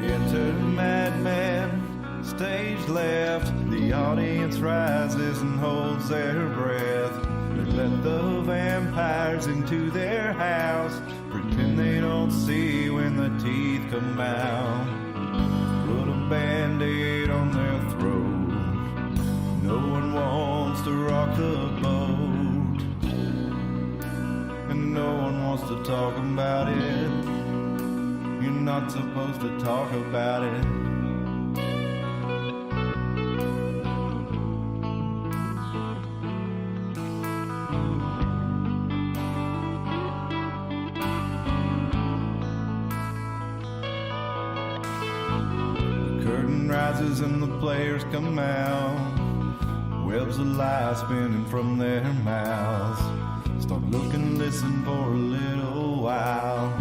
Enter madman, stage left. The audience rises and holds their breath. They let the vampires into their house, pretend they don't see when the teeth come out. Put a band-aid on their throat. No one wants to rock the boat, and no one wants to talk about it. You're not supposed to talk about it. The curtain rises and the players come out. Webs of light spinning from their mouths. Start looking, listen for a little while.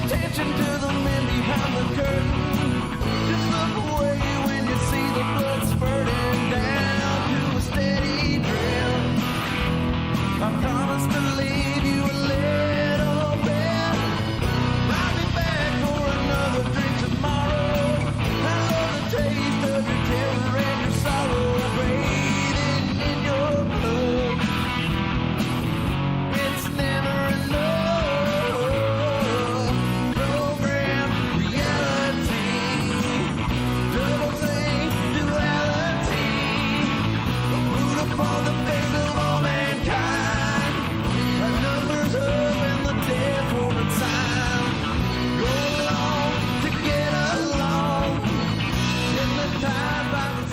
Attention to the men behind the curtain. Just look away when you see the blood spurting down to a steady drip. I promise to leave you a little bit. I'll be back for another drink tomorrow. I love the taste of your terror and your sorrow bathing in your blood. It's never enough.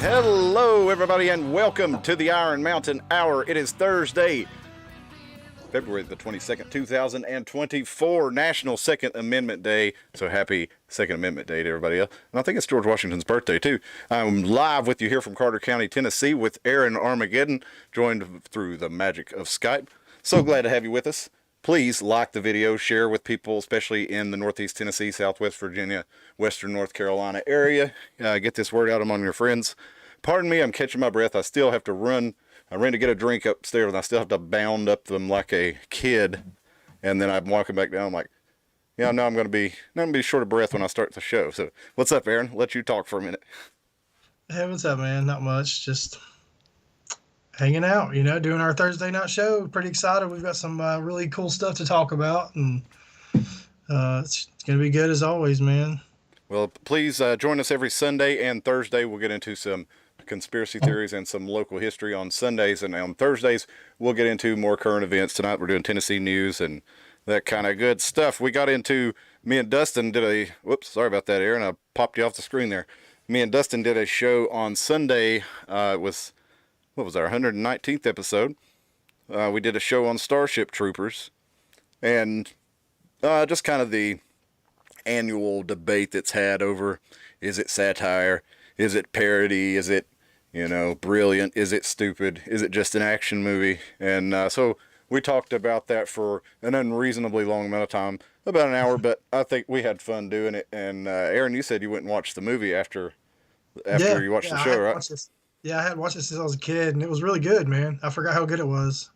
Hello, everybody, and welcome to the Iron Mountain Hour. It is Thursday, February the 22nd, 2024, National Second Amendment Day. So happy Second Amendment Day to everybody else. And I think it's George Washington's birthday, too. I'm live with you here from Carter County, Tennessee, with Aaron Armageddon, joined through the magic of Skype. So glad to have you with us. Please like the video, share with people, especially in the Northeast Tennessee, Southwest Virginia, Western North Carolina area. Get this word out among your friends. Pardon me, I'm catching my breath. I still have to run. I ran to get a drink upstairs, and I still have to bound up them like a kid. And then I'm walking back down. I'm like, yeah, no, I'm going to be short of breath when I start the show. So, what's up, Aaron? Let you talk for a minute. Hey, what's up, man? Not much. Just hanging out, doing our Thursday night show. Pretty excited. We've got some really cool stuff to talk about, and it's going to be good as always, man. Well, please join us every Sunday and Thursday. We'll get into some conspiracy theories and some local history on Sundays, and on Thursdays we'll get into more current events. Tonight we're doing Tennessee news and that kind of good stuff. We got into, me and Dustin did a, whoops, sorry about that, Aaron, I popped you off the screen there. Me and Dustin did a show on Sunday. It was, what was our 119th episode? We did a show on Starship Troopers, and just kind of the annual debate that's had over, is it satire, is it parody, is it brilliant, is it stupid, is it just an action movie? And so we talked about that for an unreasonably long amount of time, about an hour, but I think we had fun doing it. And Aaron, you said you went and watched the movie after you watched the show, right? I had watched it since I was a kid, and it was really good, man. I forgot how good it was.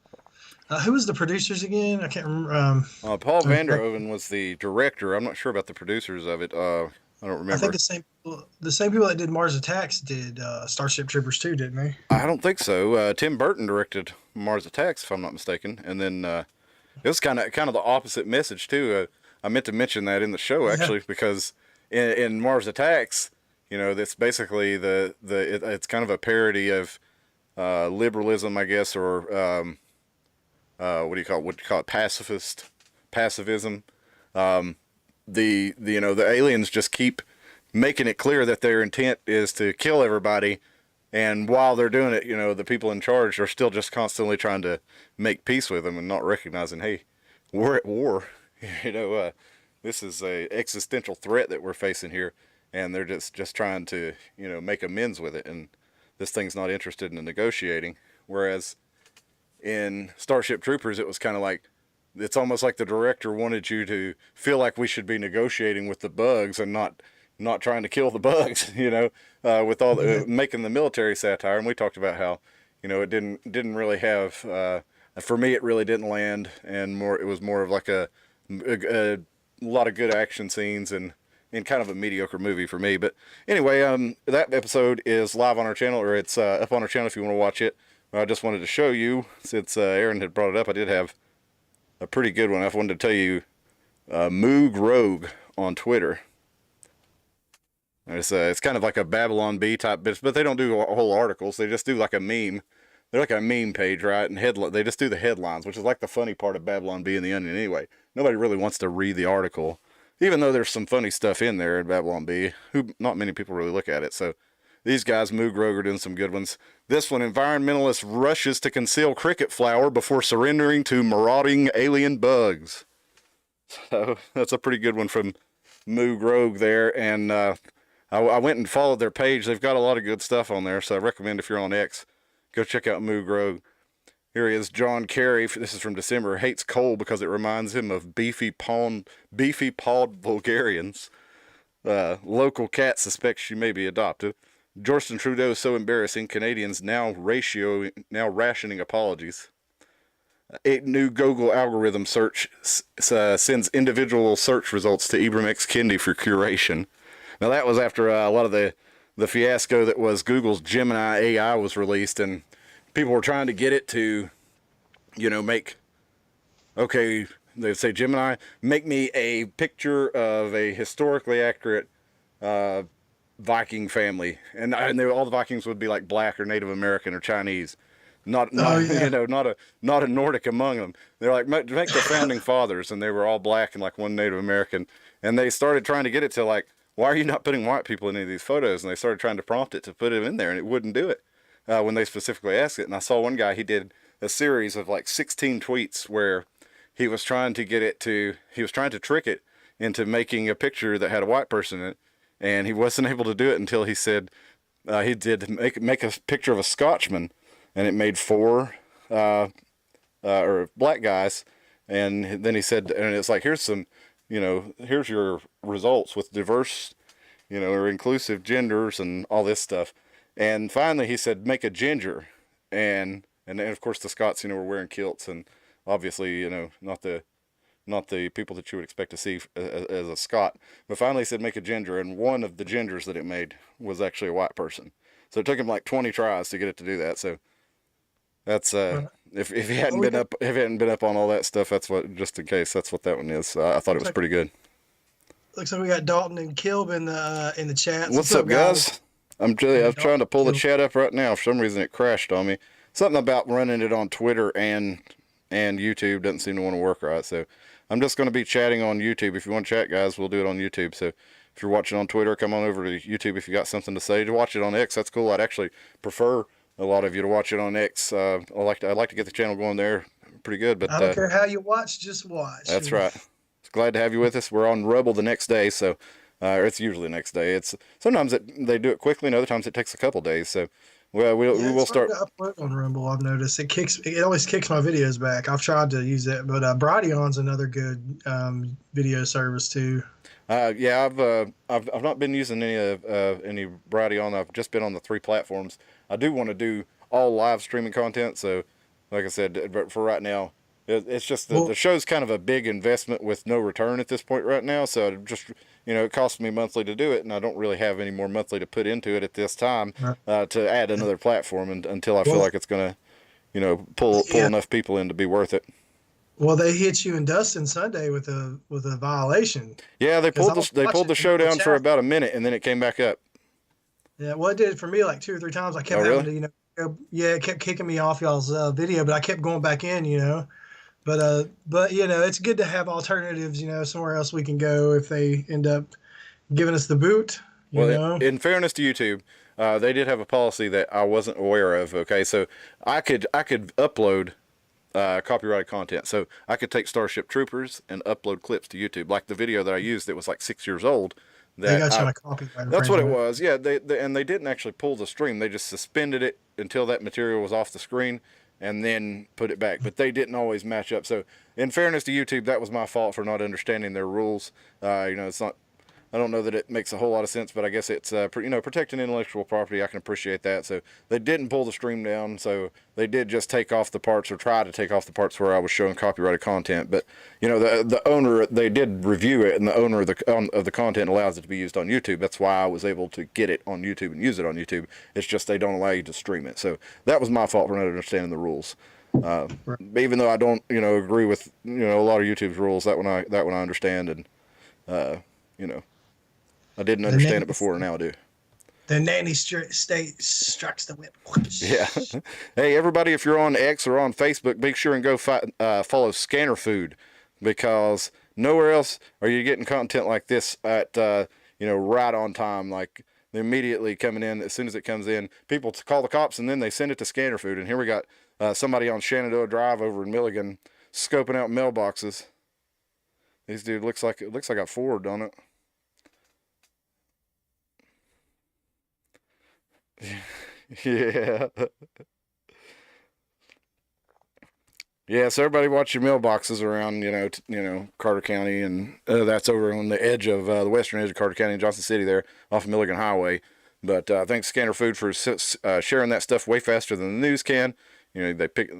Who was the producers again? I can't remember. Paul Vanderhoeven was the director. I'm not sure about the producers of it. I don't remember. I think the same people that did Mars Attacks did Starship Troopers too, didn't they? I don't think so. Tim Burton directed Mars Attacks, if I'm not mistaken, and then it was kind of the opposite message too. I meant to mention that in the show actually, because in Mars Attacks, that's basically it's kind of a parody of liberalism, I guess, or what do you call it? Pacifism. The aliens just keep making it clear that their intent is to kill everybody, and while they're doing it, the people in charge are still just constantly trying to make peace with them and not recognizing, hey, we're at war. This is a existential threat that we're facing here, and they're just trying to make amends with it, and this thing's not interested in negotiating. Whereas in Starship Troopers, it was kind of like, it's almost like the director wanted you to feel like we should be negotiating with the bugs and not trying to kill the bugs, with all the making the military satire. And we talked about how, it didn't really have For me, it really didn't land, and it was more of like a lot of good action scenes and kind of a mediocre movie for me. But anyway, that episode is live on our channel, or it's up on our channel if you want to watch it. I just wanted to show you, since Aaron had brought it up, I did have a pretty good one. I wanted to tell you, Moog Rogue on Twitter. It's kind of like a Babylon Bee type bit, but they don't do whole articles. They just do like a meme. They're like a meme page, right? And they just do the headlines, which is like the funny part of Babylon Bee and the Onion anyway. Nobody really wants to read the article, even though there's some funny stuff in there in Babylon Bee. Not many people really look at it. So these guys, Moog Rogue, are doing some good ones. This one, environmentalist rushes to conceal cricket flower before surrendering to marauding alien bugs. So that's a pretty good one from Moog Rogue there. And I went and followed their page. They've got a lot of good stuff on there, so I recommend if you're on X, go check out Moog Rogue. Here he is, John Kerry. This is from December. Hates coal because it reminds him of beefy-pawed vulgarians. Local cat suspects she may be adopted. Justin Trudeau is so embarrassing. Canadians now rationing apologies. 8 new Google algorithm search sends individual search results to Ibram X. Kendi for curation. Now that was after a lot of the fiasco that was Google's Gemini AI was released, and people were trying to get it to, they'd say, Gemini, make me a picture of a historically accurate Viking family, and all the Vikings would be like black or Native American or Chinese, not a Nordic among them. They're like, make the founding fathers, and they were all black and like one Native American, and they started trying to get it to like, why are you not putting white people in any of these photos? And they started trying to prompt it to put it in there, and it wouldn't do it when they specifically asked it. And I saw one guy, he did a series of like 16 tweets where he was trying to trick it into making a picture that had a white person in it, and he wasn't able to do it until he said he did make a picture of a Scotchman, and it made 4 or black guys, and then he said, and it's like, here's your results with diverse, or inclusive genders and all this stuff. And finally he said, make a ginger. And of course the Scots, were wearing kilts, and obviously, not the people that you would expect to see as a Scot. But finally he said, make a ginger. And one of the gingers that it made was actually a white person. So it took him like 20 tries to get it to do that. So that's, if he hadn't been up on all that stuff, just in case, that's what that one is. I thought it was pretty good. Looks like we got Dalton and Kilb in the chat. What's up, guys? I'm trying to pull the chat up right now. For some reason, it crashed on me. Something about running it on Twitter and YouTube doesn't seem to want to work right. So I'm just going to be chatting on YouTube. If you want to chat, guys, we'll do it on YouTube. So if you're watching on Twitter, come on over to YouTube if you got something to say. To watch it on X, that's cool. I'd actually prefer a lot of you to watch it on X. I'd like to get the channel going there pretty good. But I don't care how you watch, just watch. That's right. Glad to have you with us. We're on Rebel the next day, so it's usually the next day. It's sometimes they do it quickly, and other times it takes a couple days. So we will start. To upload on Rumble. I've noticed it always kicks my videos back. I've tried to use it, but Brighteon's another good video service too. Yeah, I've not been using any Brighteon. I've just been on the 3 platforms. I do want to do all live streaming content, so like I said, but for right now, it's just the show's kind of a big investment with no return at this point right now. So just, it costs me monthly to do it, and I don't really have any more monthly to put into it at this time to add another platform until I feel like it's going to, pull enough people in to be worth it. Well, they hit you and Dustin Sunday with a violation. Yeah, they pulled the show down for about a minute, and then it came back up. Yeah, well, it did it for me like 2 or 3 times. I kept having to, it kept kicking me off y'all's video, but I kept going back in, But it's good to have alternatives, somewhere else we can go if they end up giving us the boot. In fairness to YouTube, they did have a policy that I wasn't aware of. Okay, so I could upload copyrighted content. So I could take Starship Troopers and upload clips to YouTube, like the video that I used that was like 6 years old. They got you on a copyright. That's what it was. Yeah, they didn't actually pull the stream. They just suspended it until that material was off the screen, and then put it back. But they didn't always match up. So in fairness to YouTube, that was my fault for not understanding their rules. It's not I don't know that it makes a whole lot of sense, but I guess it's protecting intellectual property. I can appreciate that. So they didn't pull the stream down. So they did just take off the parts, or try to take off the parts where I was showing copyrighted content. But the owner, they did review it, and the owner of the content allows it to be used on YouTube. That's why I was able to get it on YouTube and use it on YouTube. It's just they don't allow you to stream it. So that was my fault for not understanding the rules. Even though I don't agree with a lot of YouTube's rules, that one I understand, and I didn't understand it before, and now I do. The nanny state strikes the whip. Yeah. Hey, everybody, if you're on X or on Facebook, be sure and go follow Scanner Food, because nowhere else are you getting content like this at right on time. Like, they're immediately coming in. As soon as it comes in, people call the cops, and then they send it to Scanner Food. And here we got somebody on Shenandoah Drive over in Milligan scoping out mailboxes. This dude looks like a Ford, don't it? Yeah. Yeah, so everybody watch your mailboxes around, Carter County, and that's over on the edge of the western edge of Carter County and Johnson City there off of Milligan Highway. But thanks Scanner Food for sharing that stuff way faster than the news can. They pick.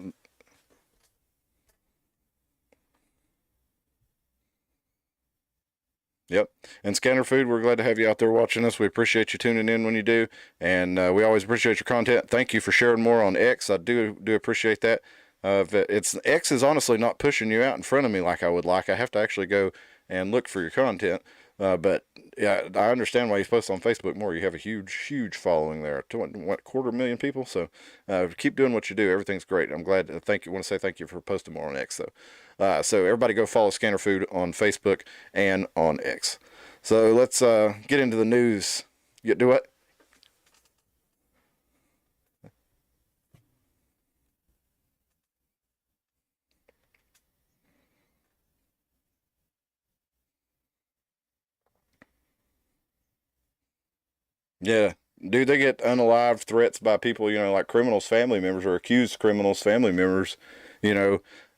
Yep. And Scanner Food, we're glad to have you out there watching us. We appreciate you tuning in when you do. And we always appreciate your content. Thank you for sharing more on X. I do appreciate that. X is honestly not pushing you out in front of me like I would like. I have to actually go and look for your content. But yeah, I understand why you post on Facebook more. You have a huge following there. What, 250,000 people? So keep doing what you do. Everything's great. I'm glad. Want to say thank you for posting more on X, though. So everybody go follow Scanner Food on Facebook and on X. So let's get into the news. You do what? Yeah. Dude, they get unalived threats by people, like criminals' family members, or accused criminals' family members,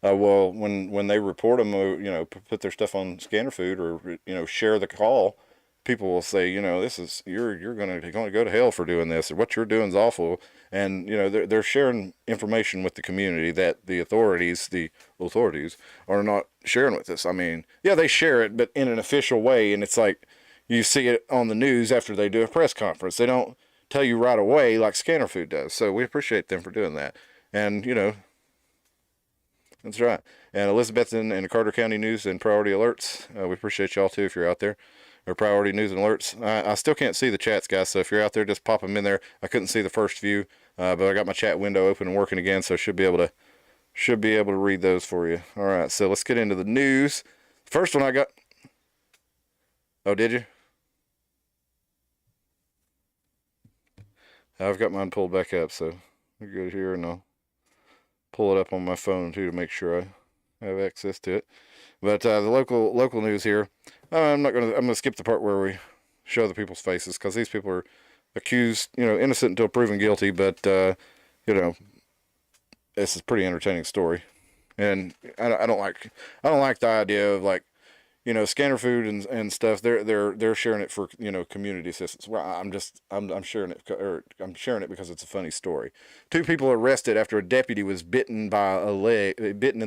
well, when they report them, put their stuff on Scanner Food, or, share the call, people will say, this is, you're going to go to hell for doing this, or what you're doing is awful. And, they're sharing information with the community that the authorities are not sharing with us. I mean, yeah, they share it, but in an official way. And it's like, you see it on the news after they do a press conference. They don't tell you right away like Scanner Food does. So we appreciate them for doing that. And, that's right. And Elizabeth and the Carter County News and Priority Alerts, we appreciate y'all too if you're out there. Or Priority News and Alerts. I still can't see the chats, guys, so if you're out there, just pop them in there. I couldn't see the first few, but I got my chat window open and working again, so should be able to read those for you. All right, so let's get into the news. First one I got. Oh, did you? I've got mine pulled back up, so we're good here, and I'll pull it up on my phone too to make sure I have access to it. But the local news here, I'm gonna skip the part where we show the people's faces, because these people are accused, innocent until proven guilty. But this is a pretty entertaining story, and I don't like the idea of, like, Scanner Food and stuff. They're sharing it for community assistance. Well, I'm sharing it because it's a funny story. 2 people arrested after a deputy was bitten in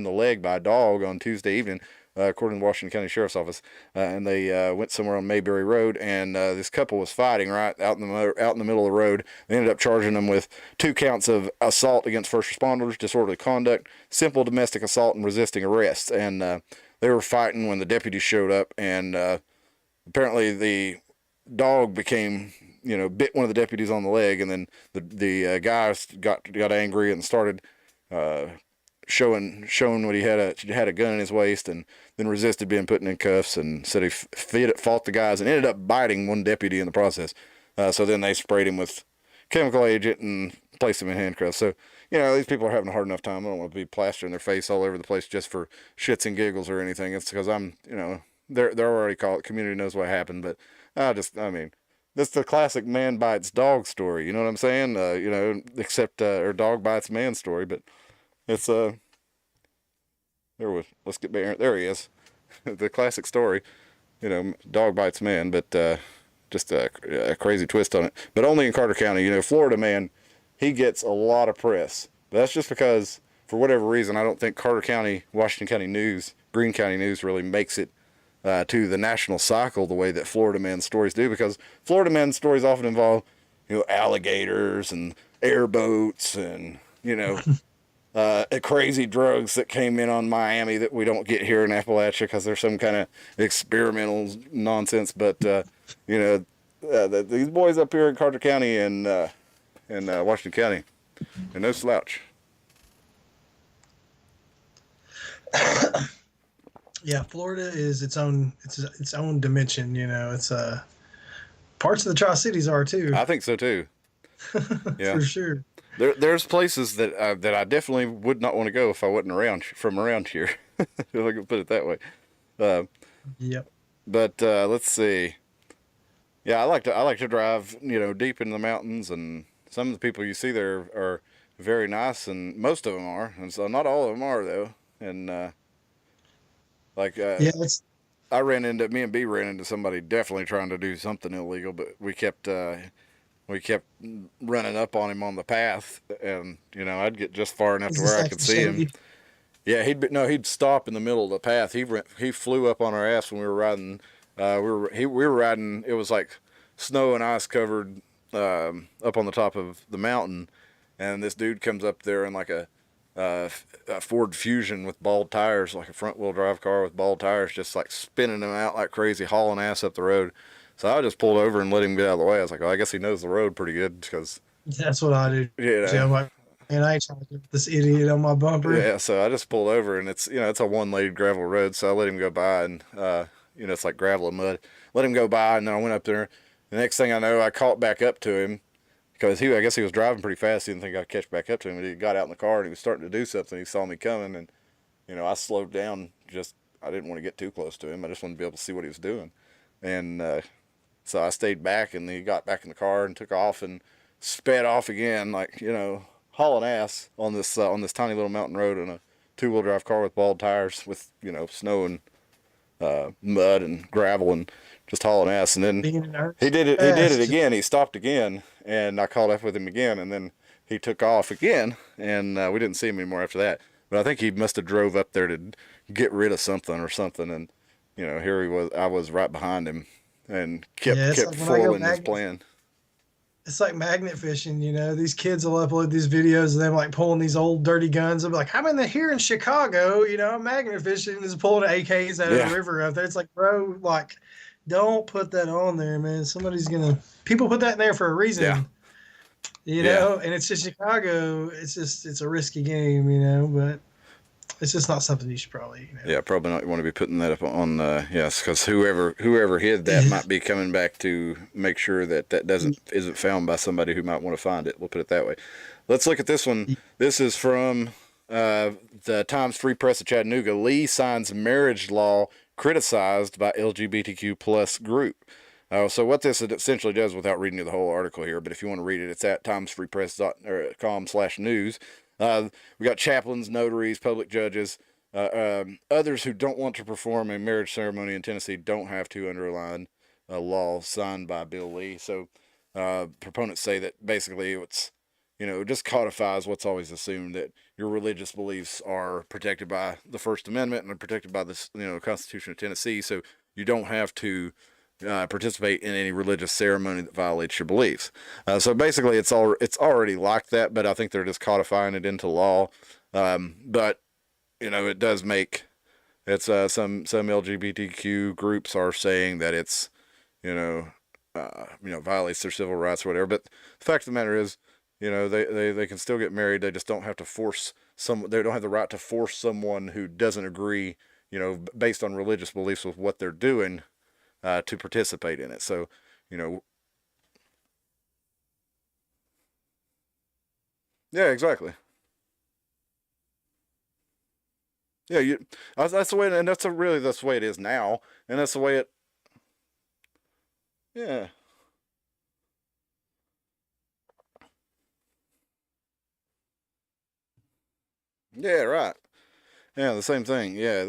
the leg by a dog on Tuesday evening, according to Washington County Sheriff's Office. And they went somewhere on Mayberry Road, and this couple was fighting right out in the middle of the road. They ended up charging them with 2 counts of assault against first responders, disorderly conduct, simple domestic assault, and resisting arrest. And they were fighting when the deputies showed up, and apparently the dog bit one of the deputies on the leg, and then the guy got angry and started showing what he had a gun in his waist, and then resisted being put in cuffs, and said he fought the guys and ended up biting one deputy in the process. So then they sprayed him with chemical agent and placed him in handcuffs. So these people are having a hard enough time. I don't want to be plastering their face all over the place just for shits and giggles or anything. It's because they're already called. Community knows what happened, but that's the classic man bites dog story. You know what I'm saying? Except or dog bites man story. But it's let's get back there. He is, the classic story. dog bites man, but just a crazy twist on it. But only in Carter County. Florida man, he gets a lot of press. But that's just because, for whatever reason, I don't think Carter County, Washington County News, Greene County News really makes it to the national cycle the way that Florida man stories do. Because Florida man stories often involve, alligators and airboats and, crazy drugs that came in on Miami that we don't get here in Appalachia because there's some kind of experimental nonsense. But these boys up here in Carter County and Washington County, they're no slouch. Yeah, Florida is its own dimension. It's parts of the Tri-Cities are too. I think so too. Yeah, for sure. There's places that I definitely would not want to go if I wasn't from around here. If I can put it that way. Yep. But let's see. Yeah, I like to drive, deep in the mountains, and some of the people you see there are very nice, and most of them are, and so not all of them are though. And me and B ran into somebody definitely trying to do something illegal, but we kept running up on him on the path, and I'd get just far enough to where I could see him. Yeah, he'd stop in the middle of the path. He flew up on our ass when we were riding. We were riding. It was like snow and ice covered up on the top of the mountain, and this dude comes up there in like a Ford Fusion with bald tires, like a front wheel drive car with bald tires, just like spinning them out like crazy, hauling ass up the road. So I just pulled over and let him get out of the way. I was like, well, I guess he knows the road pretty good because that's what I do. Yeah, I'm like, man, I ain't trying to get this idiot on my bumper. Yeah, so I just pulled over, and it's a one-lane gravel road, so I let him go by, and it's like gravel and mud. Let him go by, and then I went up there. The next thing I know, I caught back up to him because I guess he was driving pretty fast. He didn't think I'd catch back up to him, but he got out in the car and he was starting to do something. He saw me coming, and I slowed down. I didn't want to get too close to him. I just wanted to be able to see what he was doing, and so I stayed back, and he got back in the car and took off and sped off again, like, hauling ass on this tiny little mountain road in a two-wheel drive car with bald tires with, snow and mud and gravel and just hauling ass. And then he did it again. He stopped again, and I caught up with him again, and then he took off again, and we didn't see him anymore after that. But I think he must have drove up there to get rid of something or something, and here he was. I was right behind him. And kept foiling his plan. It's like magnet fishing, These kids will upload these videos of them like pulling these old dirty guns. They'll be like, I'm here in Chicago, magnet fishing is pulling AKs out of the river out there. It's like, bro, like, don't put that on there, man. People put that in there for a reason. Yeah. And it's just Chicago. It's a risky game, but it's just not something you should probably. Yeah, probably not want to be putting that up on. Yes, because whoever hid that might be coming back to make sure that isn't found by somebody who might want to find it. We'll put it that way. Let's look at this one. This is from the Times Free Press of Chattanooga. Lee signs marriage law criticized by LGBTQ plus group. So what this essentially does, without reading you the whole article here, but if you want to read it, it's at timesfreepress.com/news. We got chaplains, notaries, public judges, others who don't want to perform a marriage ceremony in Tennessee don't have to underline a law signed by Bill Lee. So proponents say that basically it's, it just codifies what's always assumed, that your religious beliefs are protected by the First Amendment and are protected by this, Constitution of Tennessee. So you don't have to participate in any religious ceremony that violates your beliefs. So basically it's already like that, but I think they're just codifying it into law. But it does make some LGBTQ groups are saying that it's violates their civil rights or whatever. But the fact of the matter is, they can still get married. They just don't have to force they don't have the right to force someone who doesn't agree, based on religious beliefs with what they're doing, to participate in it. So, yeah, exactly. Yeah, that's the way, and that's the way it is now, and that's the way it. Yeah. Yeah, right. Yeah, the same thing. Yeah.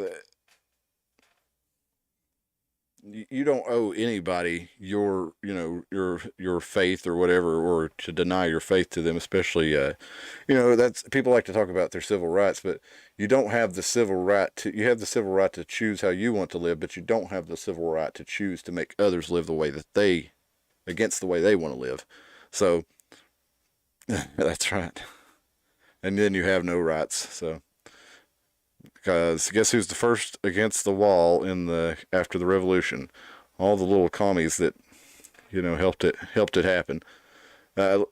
you don't owe anybody your, your faith or whatever, or to deny your faith to them, especially, that's, people like to talk about their civil rights, but you don't have the civil right to, you have the civil right to choose how you want to live, but you don't have the civil right to choose to make others live the way that against the way they want to live. So that's right. And then you have no rights. So, because guess who's the first against the wall after the revolution? All the little commies that, helped it happen. It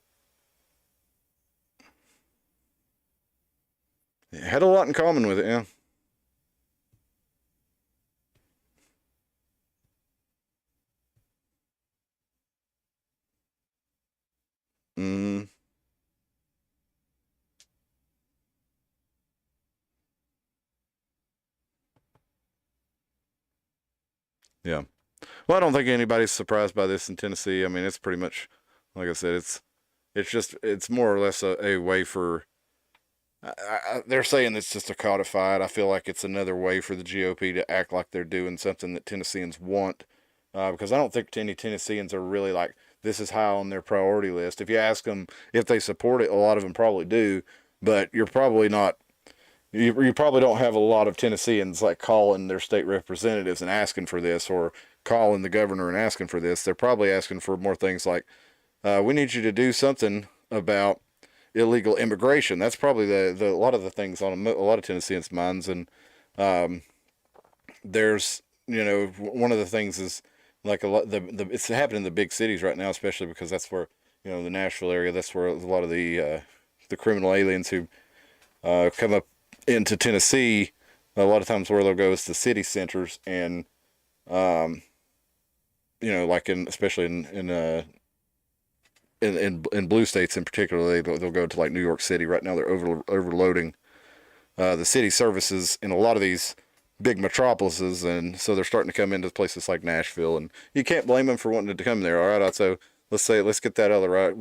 had a lot in common with it, yeah. Mm, yeah. Well, I don't think anybody's surprised by this in Tennessee. I mean, it's pretty much, like I said, it's more or less a way for. They're saying it's just a codified. I feel like it's another way for the GOP to act like they're doing something that Tennesseans want, because I don't think any Tennesseans are really like, this is high on their priority list. If you ask them if they support it, a lot of them probably do, but you're probably not. You probably don't have a lot of Tennesseans like calling their state representatives and asking for this, or calling the governor and asking for this. They're probably asking for more things like, we need you to do something about illegal immigration. That's probably the a lot of the things on a lot of Tennesseans' minds. And there's, one of the things is like a lot it's happening in the big cities right now, especially because that's where, the Nashville area, that's where a lot of the criminal aliens who come up into Tennessee, a lot of times where they'll go is the city centers. And like especially in blue states in particular, they'll go to like New York City. Right now they're overloading the city services in a lot of these big metropolises, and so they're starting to come into places like Nashville, and you can't blame them for wanting to come there. All right, so let's get that other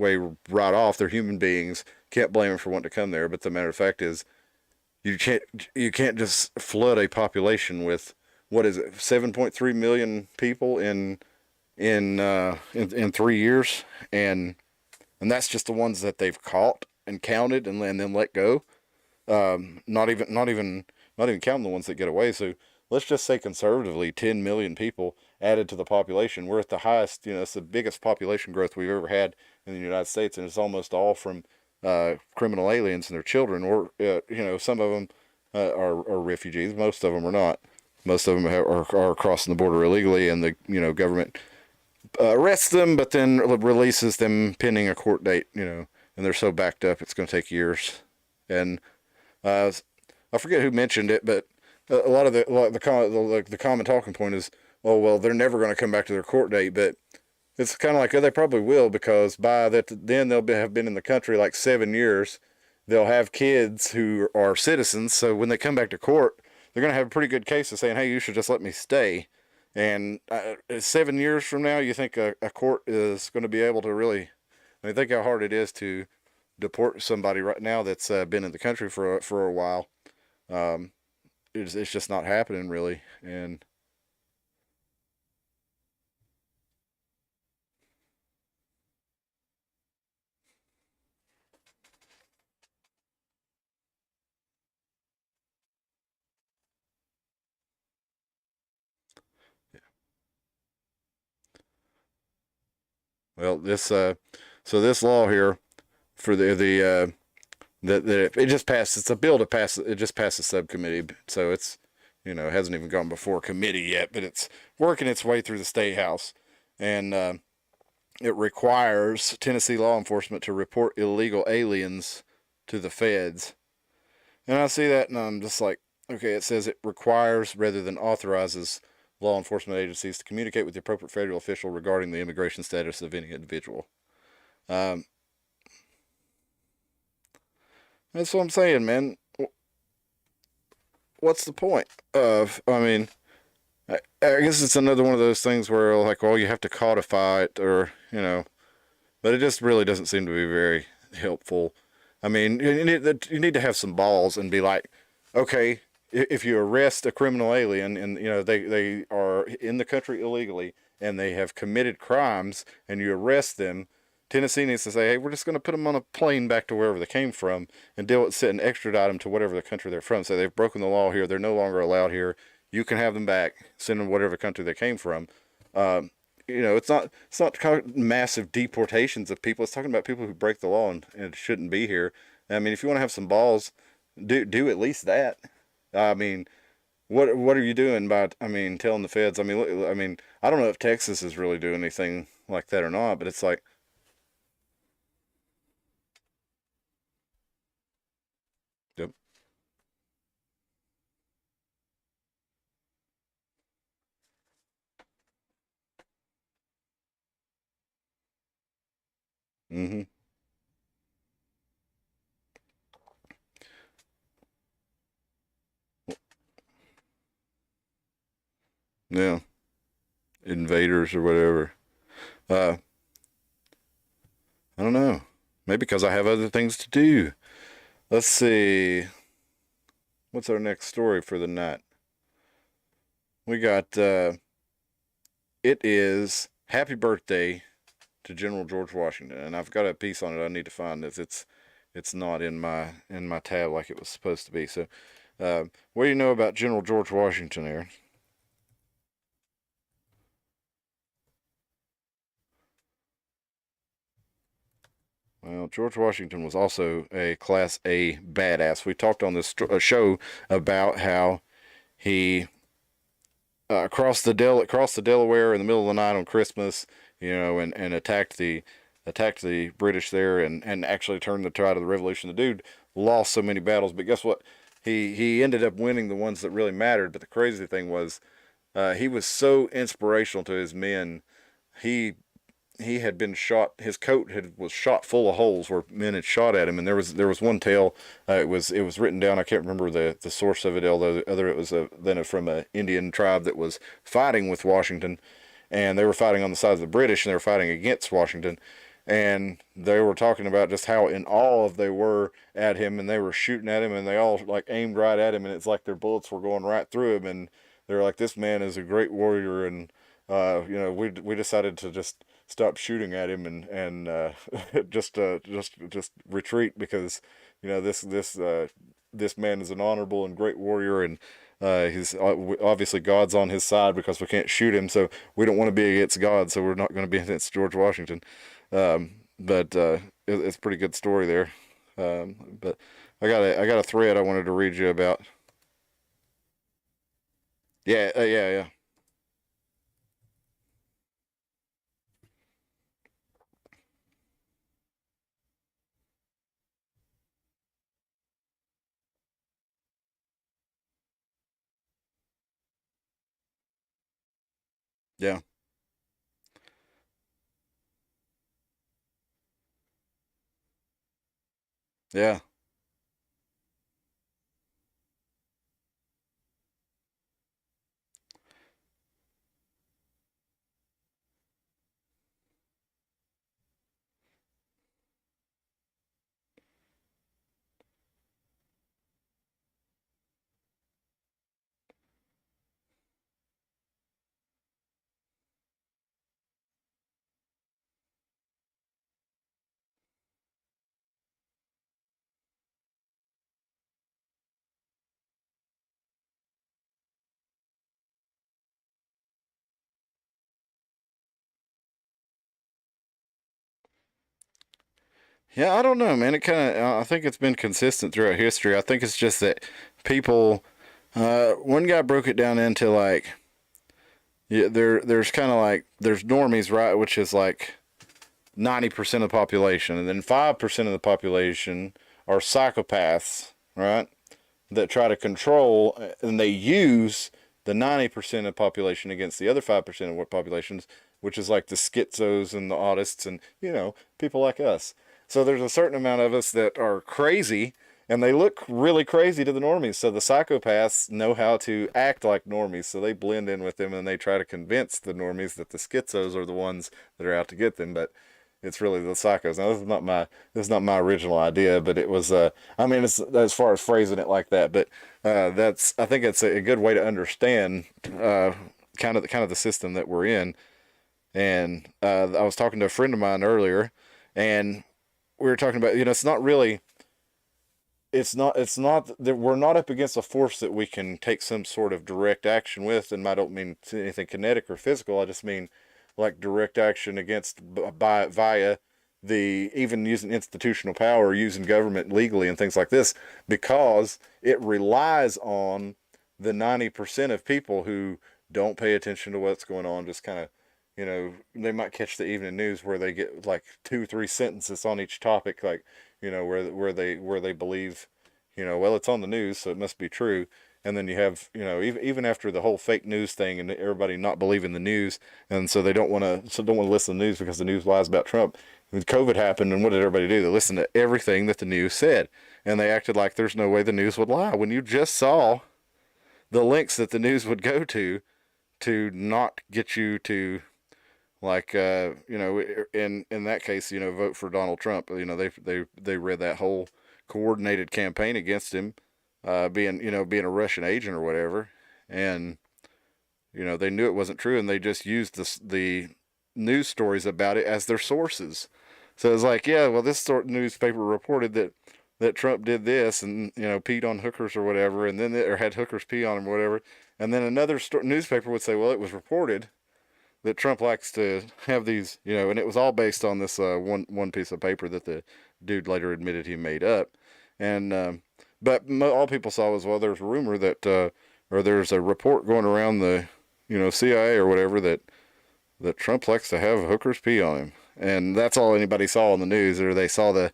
right off. They're human beings. Can't blame them for wanting to come there. But the matter of fact is, you can't just flood a population with, what is it, 7.3 million people in 3 years, and that's just the ones that they've caught and counted and then let go. Not even counting the ones that get away. So let's just say conservatively 10 million people added to the population. We're at the highest, it's the biggest population growth we've ever had in the United States, and it's almost all from criminal aliens and their children, or some of them are refugees. Most of them are not. Most of them are crossing the border illegally, and the government arrests them, but then releases them pending a court date. And they're so backed up, it's going to take years. And I forget who mentioned it, but a lot of the common talking point is, oh well, they're never going to come back to their court date. But it's kind of like, oh, they probably will, because by that then they'll have been in the country like 7 years. They'll have kids who are citizens, so when they come back to court, they're going to have a pretty good case of saying, hey, you should just let me stay. And 7 years from now, you think a court is going to be able to really? I mean, think how hard it is to deport somebody right now that's been in the country for a while. It's just not happening really. And well, this law here for that it just passed. It's a bill to pass. It just passed the subcommittee, so it's, it hasn't even gone before committee yet, but it's working its way through the state house, and it requires Tennessee law enforcement to report illegal aliens to the feds. And I see that, and I'm just like, okay, it says it requires rather than authorizes law enforcement agencies to communicate with the appropriate federal official regarding the immigration status of any individual. Um, that's what I'm saying, man. What's the point of? I mean, I guess it's another one of those things where, like, well, you have to codify it, or but it just really doesn't seem to be very helpful. I mean, you need to have some balls and be like, okay, if you arrest a criminal alien and they are in the country illegally and they have committed crimes and you arrest them, Tennessee needs to say, hey, we're just going to put them on a plane back to wherever they came from and deal with sitting extradite them to whatever the country they're from. So they've broken the law here. They're no longer allowed here. You can have them back, send them whatever country they came from. It's not kind of massive deportations of people. It's talking about people who break the law and shouldn't be here. I mean, if you want to have some balls, do at least that. I mean, what are you doing by telling the feds? I mean, I don't know if Texas is really doing anything like that or not, but it's like, yep, mm-hmm, yeah, invaders or whatever. Uh, I don't know. Maybe because I have other things to do. Let's see. What's our next story for the night? We got it is Happy Birthday to General George Washington, and I've got a piece on it I need to find if it's not in my tab like it was supposed to be. So, what do you know about General George Washington, Aaron? Well, George Washington was also a Class A badass. We talked on this show about how he crossed the Delaware in the middle of the night on Christmas, and attacked the British there and actually turned the tide of the revolution. The dude lost so many battles, but guess what? He ended up winning the ones that really mattered. But the crazy thing was, he was so inspirational to his men. He he had been shot. His coat was shot full of holes where men had shot at him, and there was one tale. It was written down. I can't remember the source of it, although it was from an Indian tribe that was fighting with Washington, and they were fighting on the side of the British, and they were fighting against Washington, and they were talking about just how in awe they were at him, and they were shooting at him, and they all like aimed right at him, and it's like their bullets were going right through him, and they're like, this man is a great warrior, and we decided to just stop shooting at him and just retreat because this man is an honorable and great warrior, and he's obviously God's on his side because we can't shoot him, so we don't want to be against God, so we're not going to be against George Washington. But it's a pretty good story there. But I got a thread I wanted to read you about. Yeah, yeah, yeah, yeah, yeah. I don't know, man. It kind of I think it's been consistent throughout history. I think it's just that people. One guy broke it down into like, yeah, there's kind of like there's normies, right, which is like 90% of the population, and then 5% of the population are psychopaths, right? That try to control, and they use the 90% of the population against the other 5% of what populations, which is like the schizos and the autists and, people like us. So there's a certain amount of us that are crazy, and they look really crazy to the normies. So the psychopaths know how to act like normies, so they blend in with them, and they try to convince the normies that the schizos are the ones that are out to get them. But it's really the psychos. Now this is not my original idea, but it was I mean, it's as far as phrasing it like that, but I think it's a good way to understand kind of the system that we're in. And I was talking to a friend of mine earlier, and we were talking about, it's not really, it's not that we're not up against a force that we can take some sort of direct action with. And I don't mean anything kinetic or physical. I just mean like direct action against via the, even using institutional power, using government legally and things like this, because it relies on the 90% of people who don't pay attention to what's going on, just kind of, they might catch the evening news where they get like 2-3 sentences on each topic, like, where they believe, well, it's on the news, so it must be true. And then you have, even after the whole fake news thing and everybody not believing the news, and so they don't want to listen to the news because the news lies about Trump. When COVID happened, and what did everybody do? They listened to everything that the news said, and they acted like there's no way the news would lie. When you just saw the links that the news would go to not get you to, like, in that case, vote for Donald Trump. They read that whole coordinated campaign against him, being a Russian agent or whatever, and they knew it wasn't true, and they just used the news stories about it as their sources. So it's like, yeah, well, this newspaper reported that Trump did this and peed on hookers or whatever, and then or had hookers pee on him or whatever, and then another newspaper would say, well, it was reported that Trump likes to have these, and it was all based on this one piece of paper that the dude later admitted he made up. And but all people saw was, well, there's a rumor that or there's a report going around the CIA or whatever that Trump likes to have hookers pee on him, and that's all anybody saw on the news, or they saw the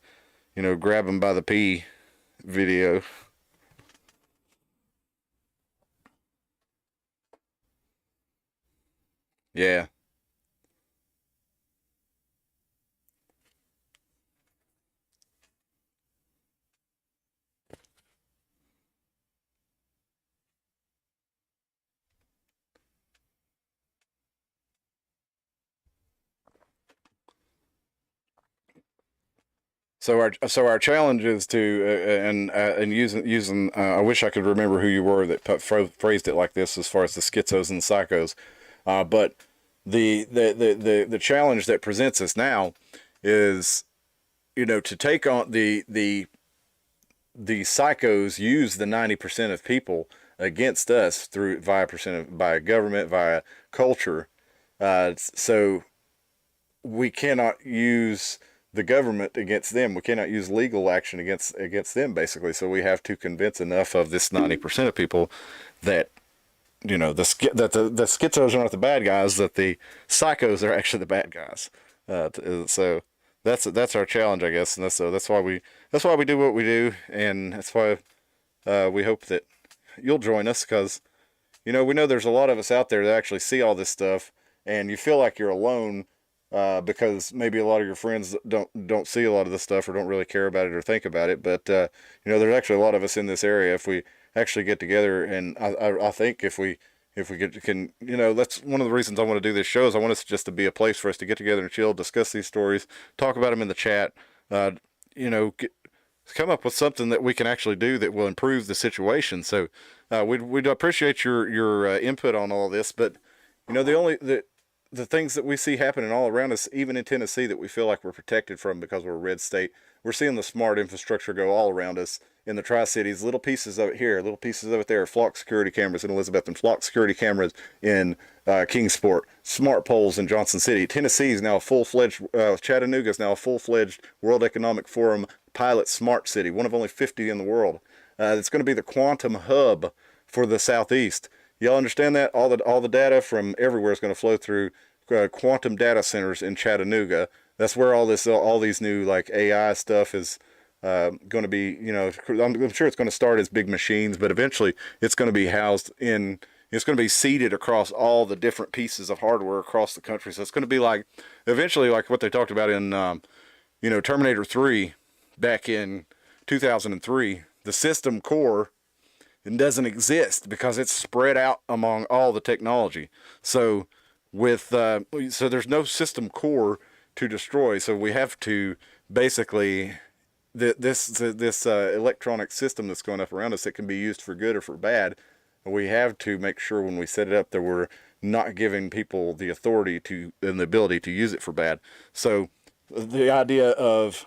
grab him by the pee video. Yeah. So our challenge is to and using I wish I could remember who you were that phrased it like this as far as the schizos and the psychos, but the challenge that presents us now is to take on the psychos use the 90% of people against us via government, via culture, so we cannot use the government against them. We cannot use legal action against them, basically. So we have to convince enough of this 90% of people that the schizos aren't the bad guys, that the psychos are actually the bad guys. So that's our challenge, I guess, and that's why we do what we do, and that's why we hope that you'll join us, because we know there's a lot of us out there that actually see all this stuff, and you feel like you're alone. Because maybe a lot of your friends don't see a lot of this stuff or don't really care about it or think about it, but there's actually a lot of us in this area. If we actually get together, and I think if we can, that's one of the reasons I want to do this show, is I want us just to be a place for us to get together and chill, discuss these stories, talk about them in the chat, come up with something that we can actually do that will improve the situation. So we'd appreciate your input on all this, but the things that we see happening all around us, even in Tennessee, that we feel like we're protected from because we're a red state. We're seeing the smart infrastructure go all around us in the Tri-Cities, little pieces of it here, little pieces of it there, flock security cameras in Elizabeth, and flock security cameras in Kingsport, smart poles in Johnson City. Tennessee is now a full-fledged, Chattanooga is now a full-fledged World Economic Forum pilot smart city, one of only 50 in the world. It's going to be the quantum hub for the Southeast. Y'all understand that? All the data from everywhere is going to flow through quantum data centers in Chattanooga. That's where all these new like AI stuff is going to be. I'm sure it's going to start as big machines, but eventually it's going to be housed in. It's going to be seeded across all the different pieces of hardware across the country. So it's going to be like eventually like what they talked about in Terminator 3 back in 2003. The system core. It doesn't exist because it's spread out among all the technology. So there's no system core to destroy. So we have to basically this electronic system that's going up around us that can be used for good or for bad. We have to make sure when we set it up that we're not giving people the authority to and the ability to use it for bad. So the idea of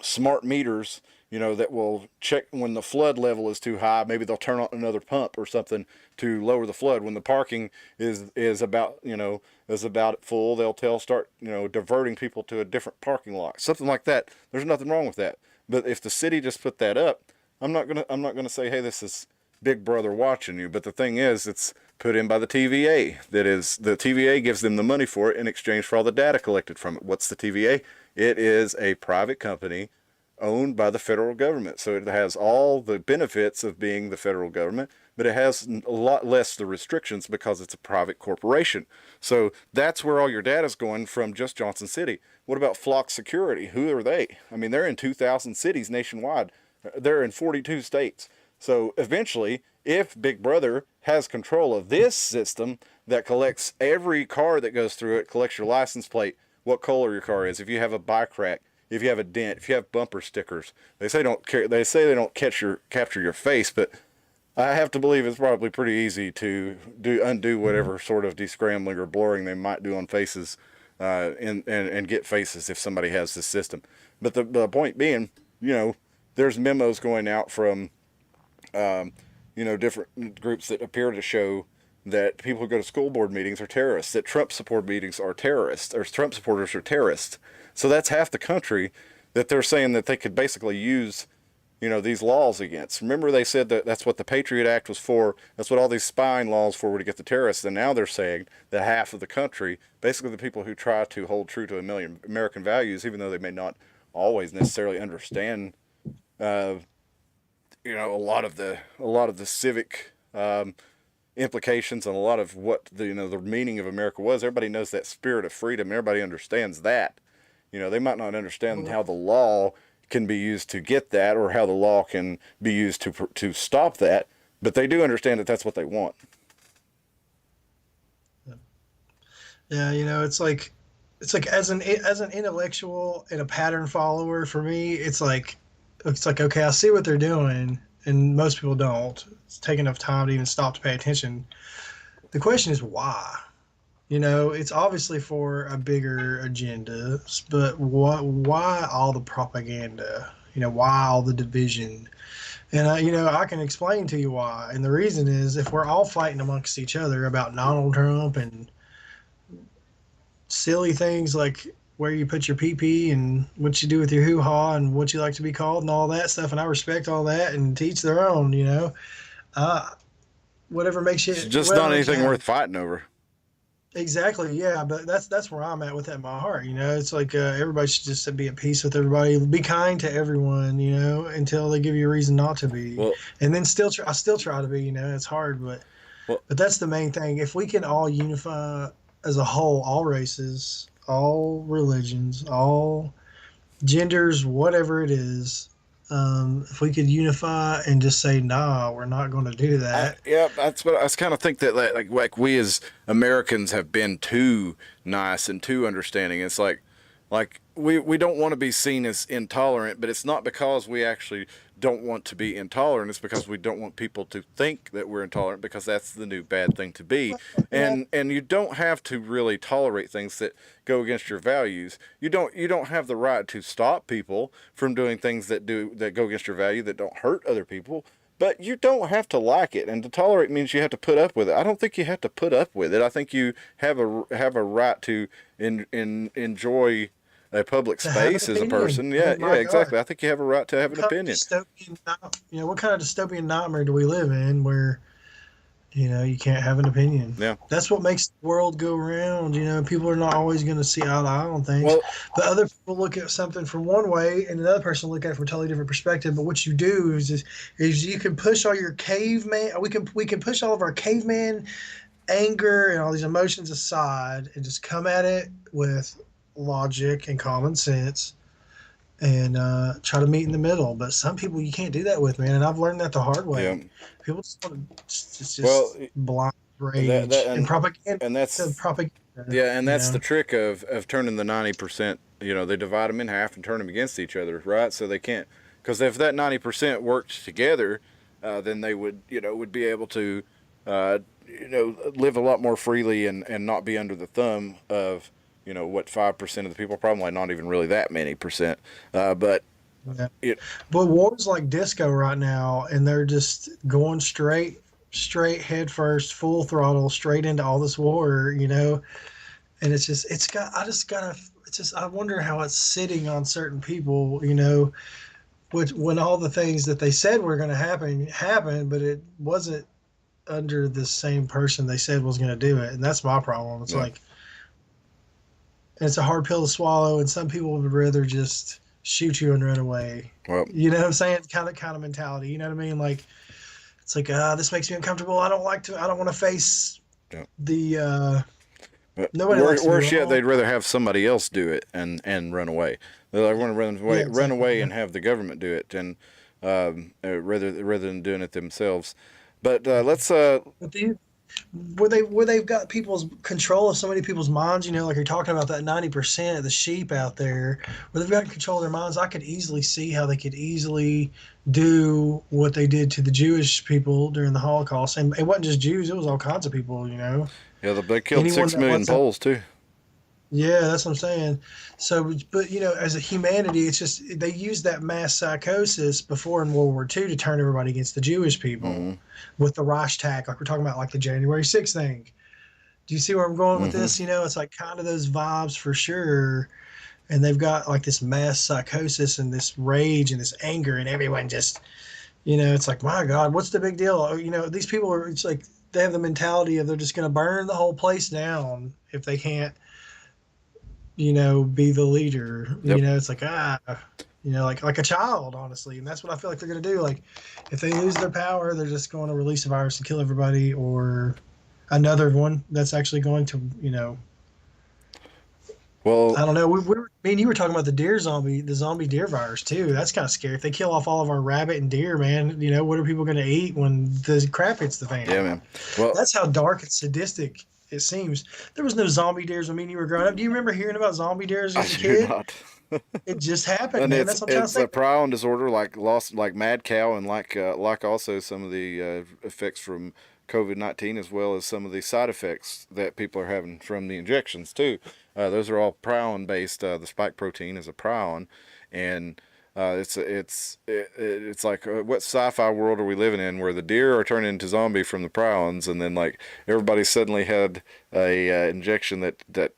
smart meters, that will check when the flood level is too high. Maybe they'll turn on another pump or something to lower the flood. When the parking is about full, they'll start diverting people to a different parking lot, something like that. There's nothing wrong with that. But if the city just put that up, I'm not gonna say, hey, this is Big Brother watching you. But the thing is, it's put in by the TVA. That is, the TVA gives them the money for it in exchange for all the data collected from it. What's the TVA? It is a private company owned by the federal government. So it has all the benefits of being the federal government, but it has a lot less the restrictions because it's a private corporation. So that's where all your data is going from, just Johnson City. What about Flock Security? Who are they? I mean, they're in 2,000 cities nationwide. They're in 42 states. So eventually, if Big Brother has control of this system that collects every car that goes through it, collects your license plate, what color your car is, if you have a bike rack, if you have a dent, if you have bumper stickers, they say they don't capture your face, but I have to believe it's probably pretty easy to undo whatever sort of descrambling or blurring they might do on faces, and get faces if somebody has this system. But the point being, there's memos going out from, different groups that appear to show that people who go to school board meetings are terrorists, that Trump support meetings are terrorists, or Trump supporters are terrorists. So that's half the country that they're saying that they could basically use, these laws against. Remember, they said that that's what the Patriot Act was for. That's what all these spying laws were to get the terrorists. And now they're saying that half of the country, basically the people who try to hold true to American values, even though they may not always necessarily understand, a lot of the civic implications and a lot of what the meaning of America was. Everybody knows that spirit of freedom. Everybody understands that. They might not understand how the law can be used to get that, or how the law can be used to stop that, but they do understand that that's what they want. Yeah, it's like as an intellectual and a pattern follower, for me, it's like okay, I see what they're doing, and most people don't. It's taking enough time to even stop to pay attention. The question is why. It's obviously for a bigger agenda, but why all the propaganda? Why all the division? And I can explain to you why. And the reason is, if we're all fighting amongst each other about Donald Trump and silly things like where you put your pee-pee and what you do with your hoo-ha and what you like to be called and all that stuff, and I respect all that, and to each their own, whatever makes you... It's just not anything worth fighting over. Exactly, yeah, but that's where I'm at with that in my heart. It's like everybody should just be at peace with everybody, be kind to everyone, until they give you a reason not to be. Well, and then I still try to be. It's hard, but that's the main thing. If we can all unify as a whole, all races, all religions, all genders, whatever it is. If we could unify and just say, nah, we're not going to do that. That's what I kind of think that like we as Americans have been too nice and too understanding. It's like we don't want to be seen as intolerant, but it's not because we actually don't want to be intolerant. It's because we don't want people to think that we're intolerant, because that's the new bad thing to be. And you don't have to really tolerate things that go against your values. You don't have the right to stop people from doing things that go against your value, that don't hurt other people. But you don't have to like it, and to tolerate means you have to put up with it. I don't think you have to put up with it. I think you have a right to enjoy a public space as a person. Yeah, exactly. I think you have a right to have an opinion. What kind of dystopian nightmare do we live in where, you can't have an opinion? Yeah. That's what makes the world go round. People are not always going to see eye to eye on things. But other people look at something from one way, and another person will look at it from a totally different perspective. But what you do is you can push all your caveman. We can push all of our caveman anger and all these emotions aside, and just come at it with logic and common sense, and try to meet in the middle. But some people you can't do that with, man, and I've learned that the hard way. People just want to just blind rage and propaganda. and that's Propaganda. yeah, and that's know? the trick of turning the 90%. They divide them in half and turn them against each other, right? So they can't, because if that 90% worked together, then they would be able to, live a lot more freely and not be under the thumb of, what 5% of the people, probably not even really that many percent, but Yeah. it, But war's like disco right now, and they're just going straight head first, full throttle, straight into all this war. And I wonder how it's sitting on certain people. Which when all the things that they said were going to happen happened, but it wasn't under the same person they said was going to do it, and that's my problem. It's yeah. like it's a hard pill to swallow, and some people would rather just shoot you and run away. Well, You know what I'm saying? Kind of mentality. You know what I mean? Like it's like this makes me uncomfortable. I don't want to face yeah. the. Nobody likes to be worse yet, wrong. they'd rather have somebody else do it and run away. They like want to run away, Yeah, exactly, and have the government do it, and rather than doing it themselves. But let's. But where they've got people's control of so many people's minds, like you're talking about that 90% of the sheep out there, where they've got control of their minds. I could easily see how they could easily do what they did to the Jewish people during the Holocaust, and it wasn't just Jews; it was all kinds of people. Yeah, they killed Anyone 6 that million wants to- Poles too. Yeah, that's what I'm saying. So, but as a humanity, it's just they used that mass psychosis before in World War II to turn everybody against the Jewish people with the Reichstag, like we're talking about, like the January 6th thing. Do you see where I'm going with this? It's like kind of those vibes for sure. And they've got like this mass psychosis and this rage and this anger, and everyone just, it's like, my God, what's the big deal? These people are, it's like they have the mentality of they're just going to burn the whole place down if they can't be the leader. Yep. It's like like a child, honestly, and that's what I feel like they're going to do. Like if they lose their power, they're just going to release a virus and kill everybody, or another one that's actually going to Well, I don't know. Me and you were talking about the zombie deer virus too. That's kind of scary. If they kill off all of our rabbit and deer, man, what are people going to eat when the crap hits the fan? yeah, man. Well, That's how dark and sadistic it seems. There was no zombie deers when me and you were growing up. Do you remember hearing about zombie deers as a do kid? not. It just happened, And man. That's what I'm trying to it's say. a prion disorder like mad cow, and like also some of the effects from COVID-19, as well as some of the side effects that people are having from the injections too. Those are all prion based. The spike protein is a prion, and it's like what sci-fi world are we living in where the deer are turning into zombie from the prions, and then like everybody suddenly had a injection that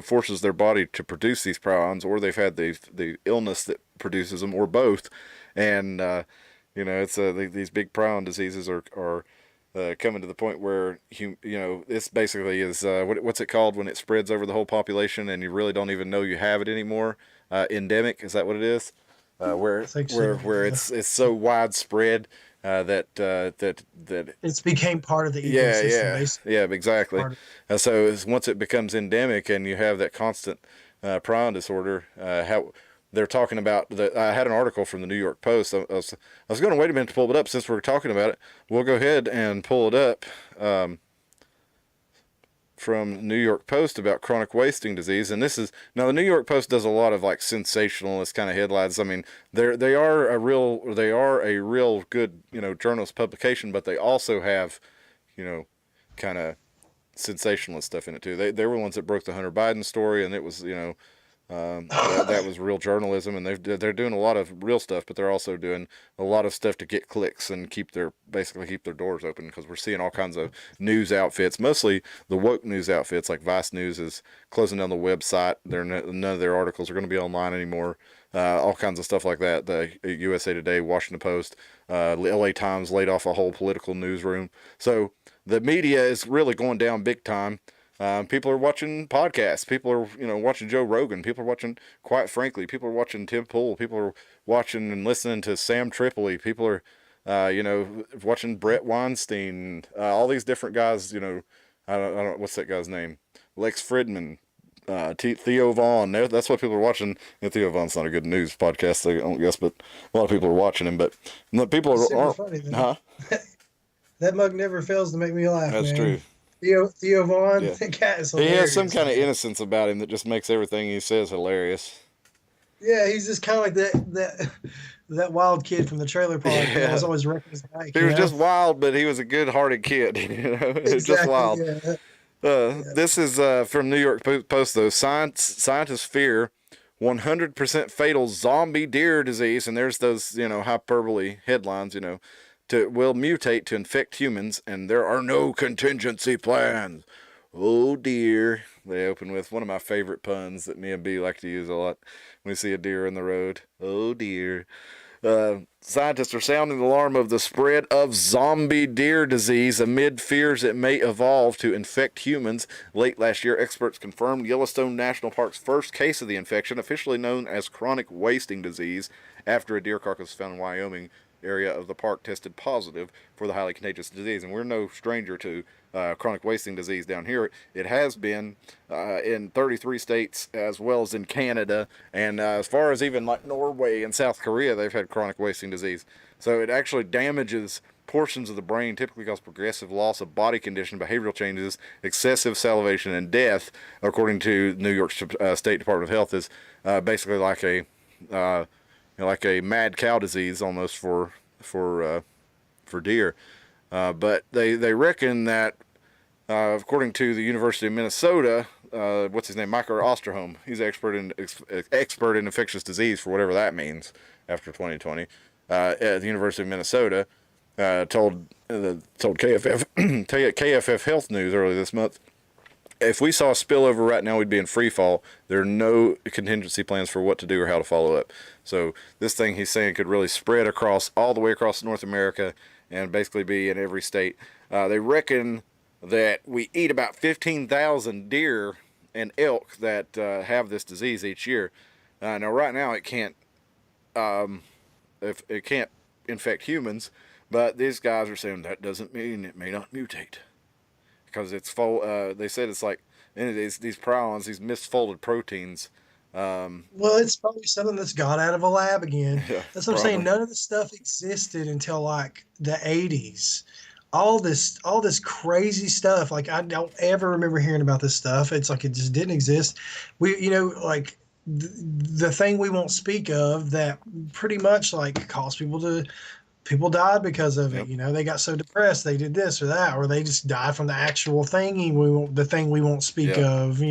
forces their body to produce these prions, or they've had the illness that produces them, or both, and it's these big prion diseases are coming to the point where this basically is what's it called when it spreads over the whole population and you really don't even know you have it anymore? Endemic, is that what it is? Where it's so widespread that It's became part of the yeah, ecosystem. Basically. yeah, exactly. So once it becomes endemic and you have that constant prion disorder, how they're talking about I had an article from the New York Post. I was going to wait a minute to pull it up since we're talking about it. We'll go ahead and pull it up from New York Post about chronic wasting disease. And this is now the New York Post does a lot of like sensationalist kind of headlines. I mean, they are a real good journalist publication, but they also have kind of sensationalist stuff in it too. They were the ones that broke the Hunter Biden story, and it was that was real journalism, and they're doing a lot of real stuff, but they're also doing a lot of stuff to get clicks and keep their doors open, because we're seeing all kinds of news outfits, mostly the woke news outfits, like Vice News is closing down the website. None of their articles are going to be online anymore. All kinds of stuff like that. The USA Today, Washington Post, LA Times laid off a whole political newsroom. So the media is really going down big time. People are watching podcasts. People are, watching Joe Rogan. People are watching Quite Frankly. People are watching Tim Pool. People are watching and listening to Sam Tripoli. People are, watching Brett Weinstein. All these different guys. I don't. What's that guy's name? Lex Fridman. Theo Vaughn. That's what people are watching. Theo Vaughn's not a good news podcast, I don't guess, but a lot of people are watching him. But people are funny, huh? That mug never fails to make me laugh. That's man. true. Theo Vaughn, Yeah. that cat is He has some hilarious, kind of man. innocence about him that just makes everything he says hilarious. Yeah, he's just kind of like that wild kid from the trailer park. You know, was Yeah. always wrecking his bike. He You was know, just wild, but he was a good-hearted kid. You know, just exactly. wild. Yeah, This is from New York Post, though. Scientists fear 100% fatal zombie deer disease, and there's those, hyperbole headlines, will mutate to infect humans, and there are no contingency plans. Oh dear. They open with one of my favorite puns that me and B like to use a lot when we see a deer in the road. Oh dear. Scientists are sounding the alarm of the spread of zombie deer disease amid fears it may evolve to infect humans. Late last year, experts confirmed Yellowstone National Park's first case of the infection, officially known as chronic wasting disease, after a deer carcass found in Wyoming area of the park tested positive for the highly contagious disease. And we're no stranger to chronic wasting disease down here. It has been in 33 states as well as in Canada, and as far as even like Norway and South Korea, they've had chronic wasting disease. So it actually damages portions of the brain, typically cause progressive loss of body condition, behavioral changes, excessive salivation, and death, according to New York State Department of Health. Is basically like a mad cow disease almost for deer. But they reckon that, according to the University of Minnesota, what's his name, Michael Osterholm, he's expert in infectious disease, for whatever that means, after 2020, at the University of Minnesota, told KFF KFF Health News earlier this month, if we saw a spillover right now, we'd be in free fall. There are no contingency plans for what to do or how to follow up. So this thing, he's saying, could really spread all the way across North America and basically be in every state. They reckon that we eat about 15,000 deer and elk that have this disease each year. Now, right now, it can't infect humans, but these guys are saying that doesn't mean it may not mutate. Because it's full. They said it's like these prions, these misfolded proteins. Well, it's probably something that's got out of a lab again. Yeah, That's what I'm saying. None of this stuff existed until like the 80s. All this crazy stuff. Like, I don't ever remember hearing about this stuff. It's like it just didn't exist. Like the thing we won't speak of that pretty much like caused people died because of it. Yep. They got so depressed they did this or that, or they just died from the actual thing we won't speak Yep. of.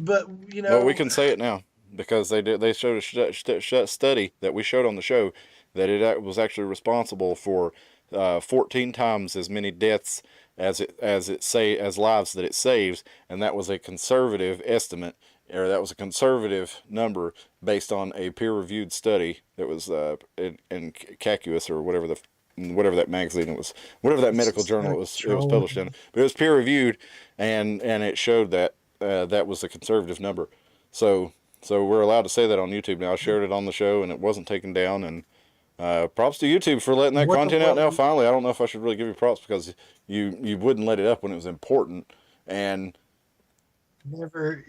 But Well, we can say it now because they showed a study that we showed on the show that it was actually responsible for 14 times as many deaths as lives that it saves, and that was a conservative estimate, or that was a conservative number based on a peer-reviewed study that was in Calculus or whatever that magazine it was, whatever that medical journal it was published in. But it was peer-reviewed, and it showed that that was a conservative number. So we're allowed to say that on YouTube now. I shared it on the show, and it wasn't taken down. And props to YouTube for letting that content out now. Finally, I don't know if I should really give you props because you wouldn't let it up when it was important, and never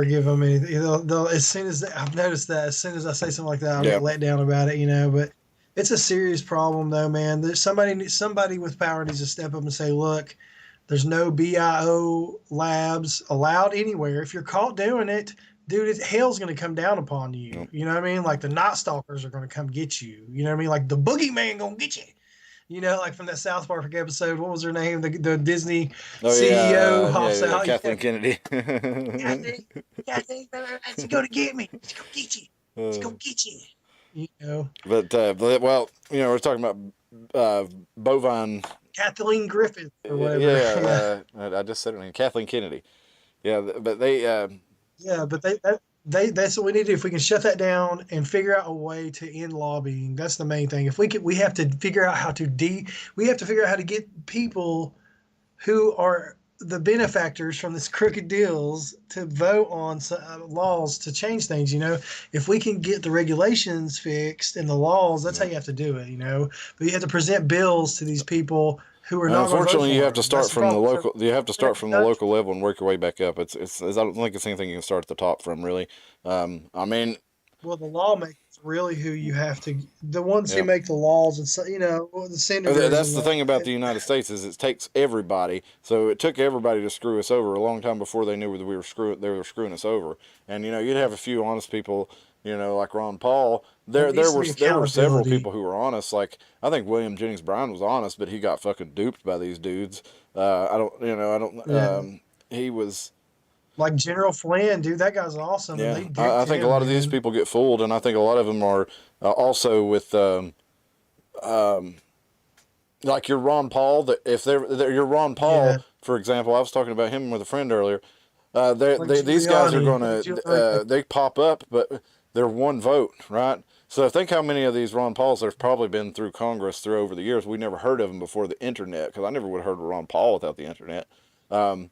give them anything. They'll as soon as I've noticed that as soon as I say something like that, I'll get let down about it. But it's a serious problem, though, man. There's somebody with power needs to step up and say, look, there's no BIO labs allowed anywhere. If you're caught doing it, dude, hell's going to come down upon you. Yep. You know what I mean? Like the Night Stalkers are going to come get you. You know what I mean? Like the boogeyman going to get you. Like from that South Park episode, what was her name? The Disney CEO hops out. Kathleen Kennedy. Kathleen, she's going to get me. She's going to get you. She's going to get you. But we're talking about bovine. Kathleen Griffith or whatever. Yeah, I just said her name, Kathleen Kennedy. Yeah, but they. That's what we need to do. If we can shut that down and figure out a way to end lobbying, that's the main thing. If we have to figure out how to get people who are the benefactors from this crooked deals to vote on laws to change things. If we can get the regulations fixed and the laws, that's how you have to do it. But you have to present bills to these people who are not. Unfortunately, you have to start from the local. You have to start from the local level and work your way back up. It's I don't think it's anything you can start at the top from, really. Well, the lawmakers really who you have to. The ones who Yeah. make the laws and so, the senators. That's and the thing about the United States is it takes everybody. So it took everybody to screw us over a long time before they knew that they were screwing us over. And you'd have a few honest people, like Ron Paul. There needs to were be there were several accountability. people who were honest. Like I think William Jennings Bryan was honest, but he got fucking duped by these dudes. I don't. Yeah. He was. Like General Flynn, dude, that guy's awesome, and Yeah, they I duped think a him, lot of these man. people get fooled, and I think a lot of them are also with. Like your Ron Paul, that if they're your Ron Paul, Yeah, for example, I was talking about him with a friend earlier. like These guys are Giuliani, gonna like they pop up, but they're one vote, right? So think how many of these Ron Pauls there's probably been through Congress through over the years. We never heard of them before the internet because I never would have heard of Ron Paul without the internet. Um,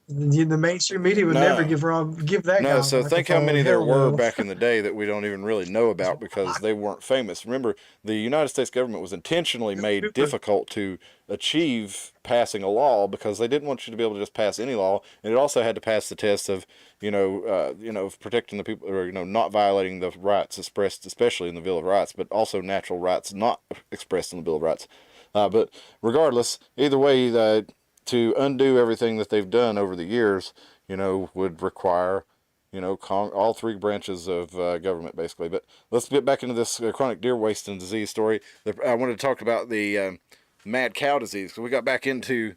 the mainstream media would never no, give that guy No, a so think how microphone. many there Hell were no. back in the day that we don't even really know about because they weren't famous. Remember, the United States government was intentionally made difficult to achieve passing a law because they didn't want you to be able to just pass any law, and it also had to pass the test of, of protecting the people or not violating the rights expressed, especially in the Bill of Rights, but also natural rights not expressed in the Bill of Rights. But regardless, either way, to undo everything that they've done over the years, would require, all three branches of government, basically. But let's get back into this chronic deer wasting disease story. I wanted to talk about the mad cow disease. So we got back into,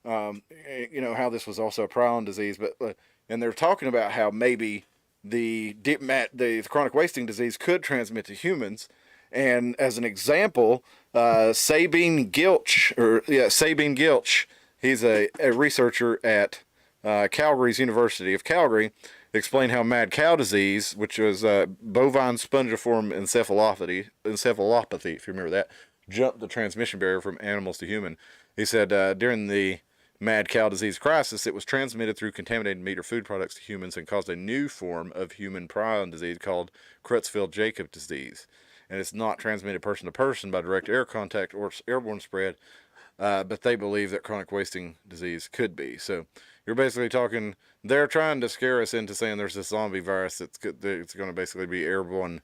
how this was also a prion disease. But and they're talking about how maybe the chronic wasting disease could transmit to humans. And as an example, Sabine Gilch, he's a researcher at Calgary's University of Calgary, explained how mad cow disease, which was bovine spongiform encephalopathy, if you remember that, jumped the transmission barrier from animals to human. He said during the mad cow disease crisis, it was transmitted through contaminated meat or food products to humans and caused a new form of human prion disease called Creutzfeldt-Jakob disease. And it's not transmitted person to person by direct air contact or airborne spread, but they believe that chronic wasting disease could be. So you're basically talking, they're trying to scare us into saying there's this zombie virus it's going to basically be airborne.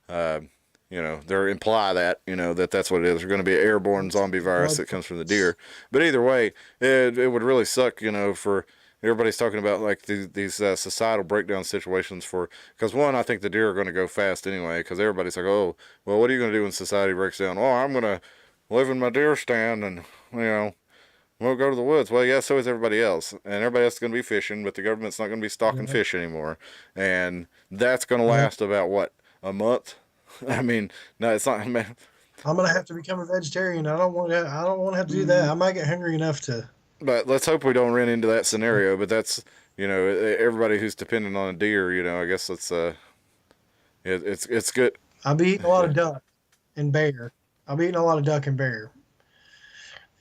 They imply that, that's what it is. There's going to be an airborne zombie virus that comes from the deer. But either way, it would really suck, for everybody's talking about like these societal breakdown situations because one, I think the deer are going to go fast anyway, because everybody's like, oh, well, what are you going to do when society breaks down? Oh, I'm going to live in my deer stand and, we'll go to the woods. Well, yeah, so is everybody else. And everybody else is going to be fishing, but the government's not going to be stocking fish anymore. And that's going to last about, what, a month? I mean, no, it's not. Man. I'm gonna have to become a vegetarian. I don't want to have to do that. I might get hungry enough to. But let's hope we don't run into that scenario. But that's, everybody who's dependent on a deer, I guess it's good. I'll be eating a lot of duck and bear. I'll be eating a lot of duck and bear.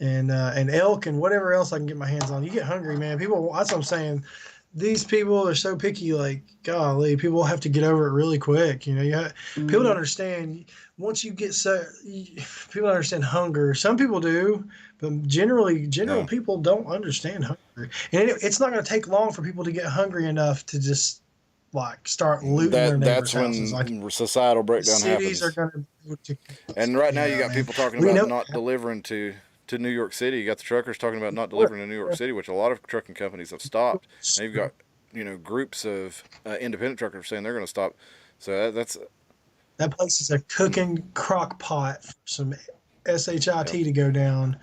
And elk and whatever else I can get my hands on. You get hungry, man. People, that's what I'm saying. These people are so picky. Like, golly, people have to get over it really quick. People don't understand. Once you get people don't understand hunger. Some people do, but general people don't understand hunger. And it's not going to take long for people to get hungry enough to just like start looting their neighbors' houses. That's when societal breakdown cities happens. are going to. And right now you got people talking about not delivering to New York City. You got the truckers talking about not delivering to New York City, which a lot of trucking companies have stopped. And you've got, groups of independent truckers saying they're going to stop. So that place is a cooking crock pot for some shit to go down.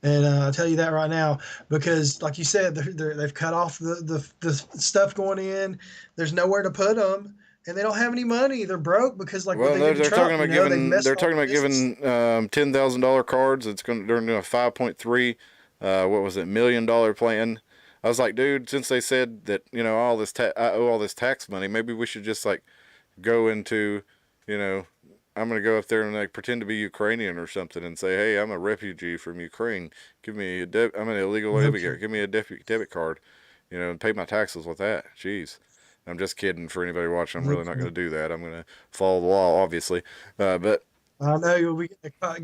And I'll tell you that right now, because like you said, they've cut off the stuff going in. There's nowhere to put them. And they don't have any money. They're broke because, they're talking about giving $10,000 cards. It's going to turn into a $5.3 million plan. I was like, dude, since they said that I owe all this tax money, maybe we should just go into, I'm going to go up there and pretend to be Ukrainian or something and say, hey, I'm a refugee from Ukraine. I'm an illegal immigrant. Give me a debit card, and pay my taxes with that. Jeez. I'm just kidding for anybody watching. I'm really not going to do that. I'm going to follow the law, obviously. But I know you'll be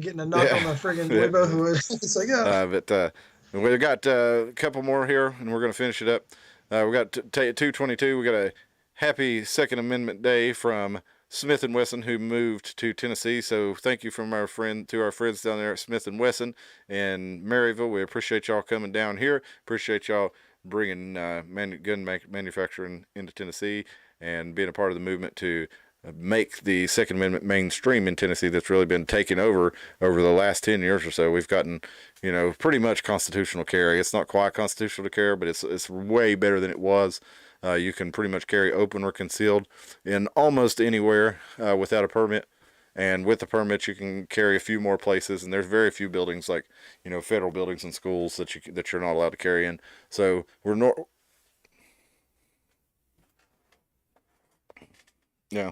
getting a knock on the friggin' both of us. It's like, but we've got a couple more here, and we're going to finish it up. We got 222. We got a happy Second Amendment Day from Smith & Wesson who moved to Tennessee. So thank you from our friends down there at Smith & Wesson and Maryville. We appreciate y'all coming down here. Appreciate y'all bringing gun manufacturing into Tennessee and being a part of the movement to make the Second Amendment mainstream in Tennessee. That's really been taken over the last 10 years or so. We've gotten, pretty much constitutional carry. It's not quite constitutional to carry, but it's way better than it was. You can pretty much carry open or concealed in almost anywhere without a permit. And with the permit, you can carry a few more places. And there's very few buildings like, federal buildings and schools that you're not allowed to carry in. So yeah.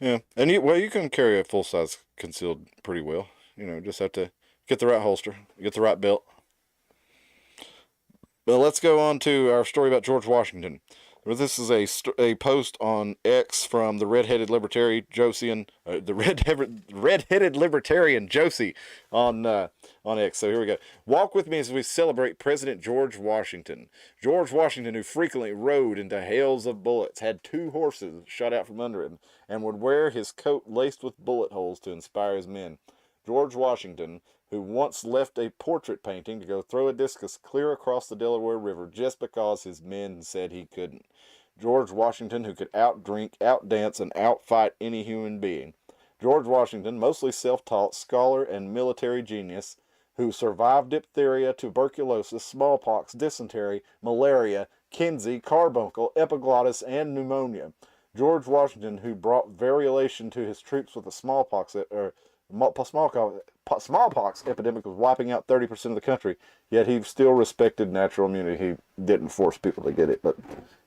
Yeah, and you can carry a full size concealed pretty well. Just have to get the right holster, get the right belt. But let's go on to our story about George Washington. This is a post on X from the redheaded libertarian Josie on X. So here we go. Walk with me as we celebrate President George Washington. George Washington, who frequently rode into hails of bullets, had 2 horses shot out from under him, and would wear his coat laced with bullet holes to inspire his men. George Washington, who once left a portrait painting to go throw a discus clear across the Delaware River just because his men said he couldn't. George Washington, who could outdrink, outdance, and outfight any human being. George Washington, mostly self-taught scholar and military genius, who survived diphtheria, tuberculosis, smallpox, dysentery, malaria, quinsy, carbuncle, epiglottis, and pneumonia. George Washington, who brought variolation to his troops with the smallpox epidemic was wiping out 30% of the country, yet he still respected natural immunity. He didn't force people to get it, but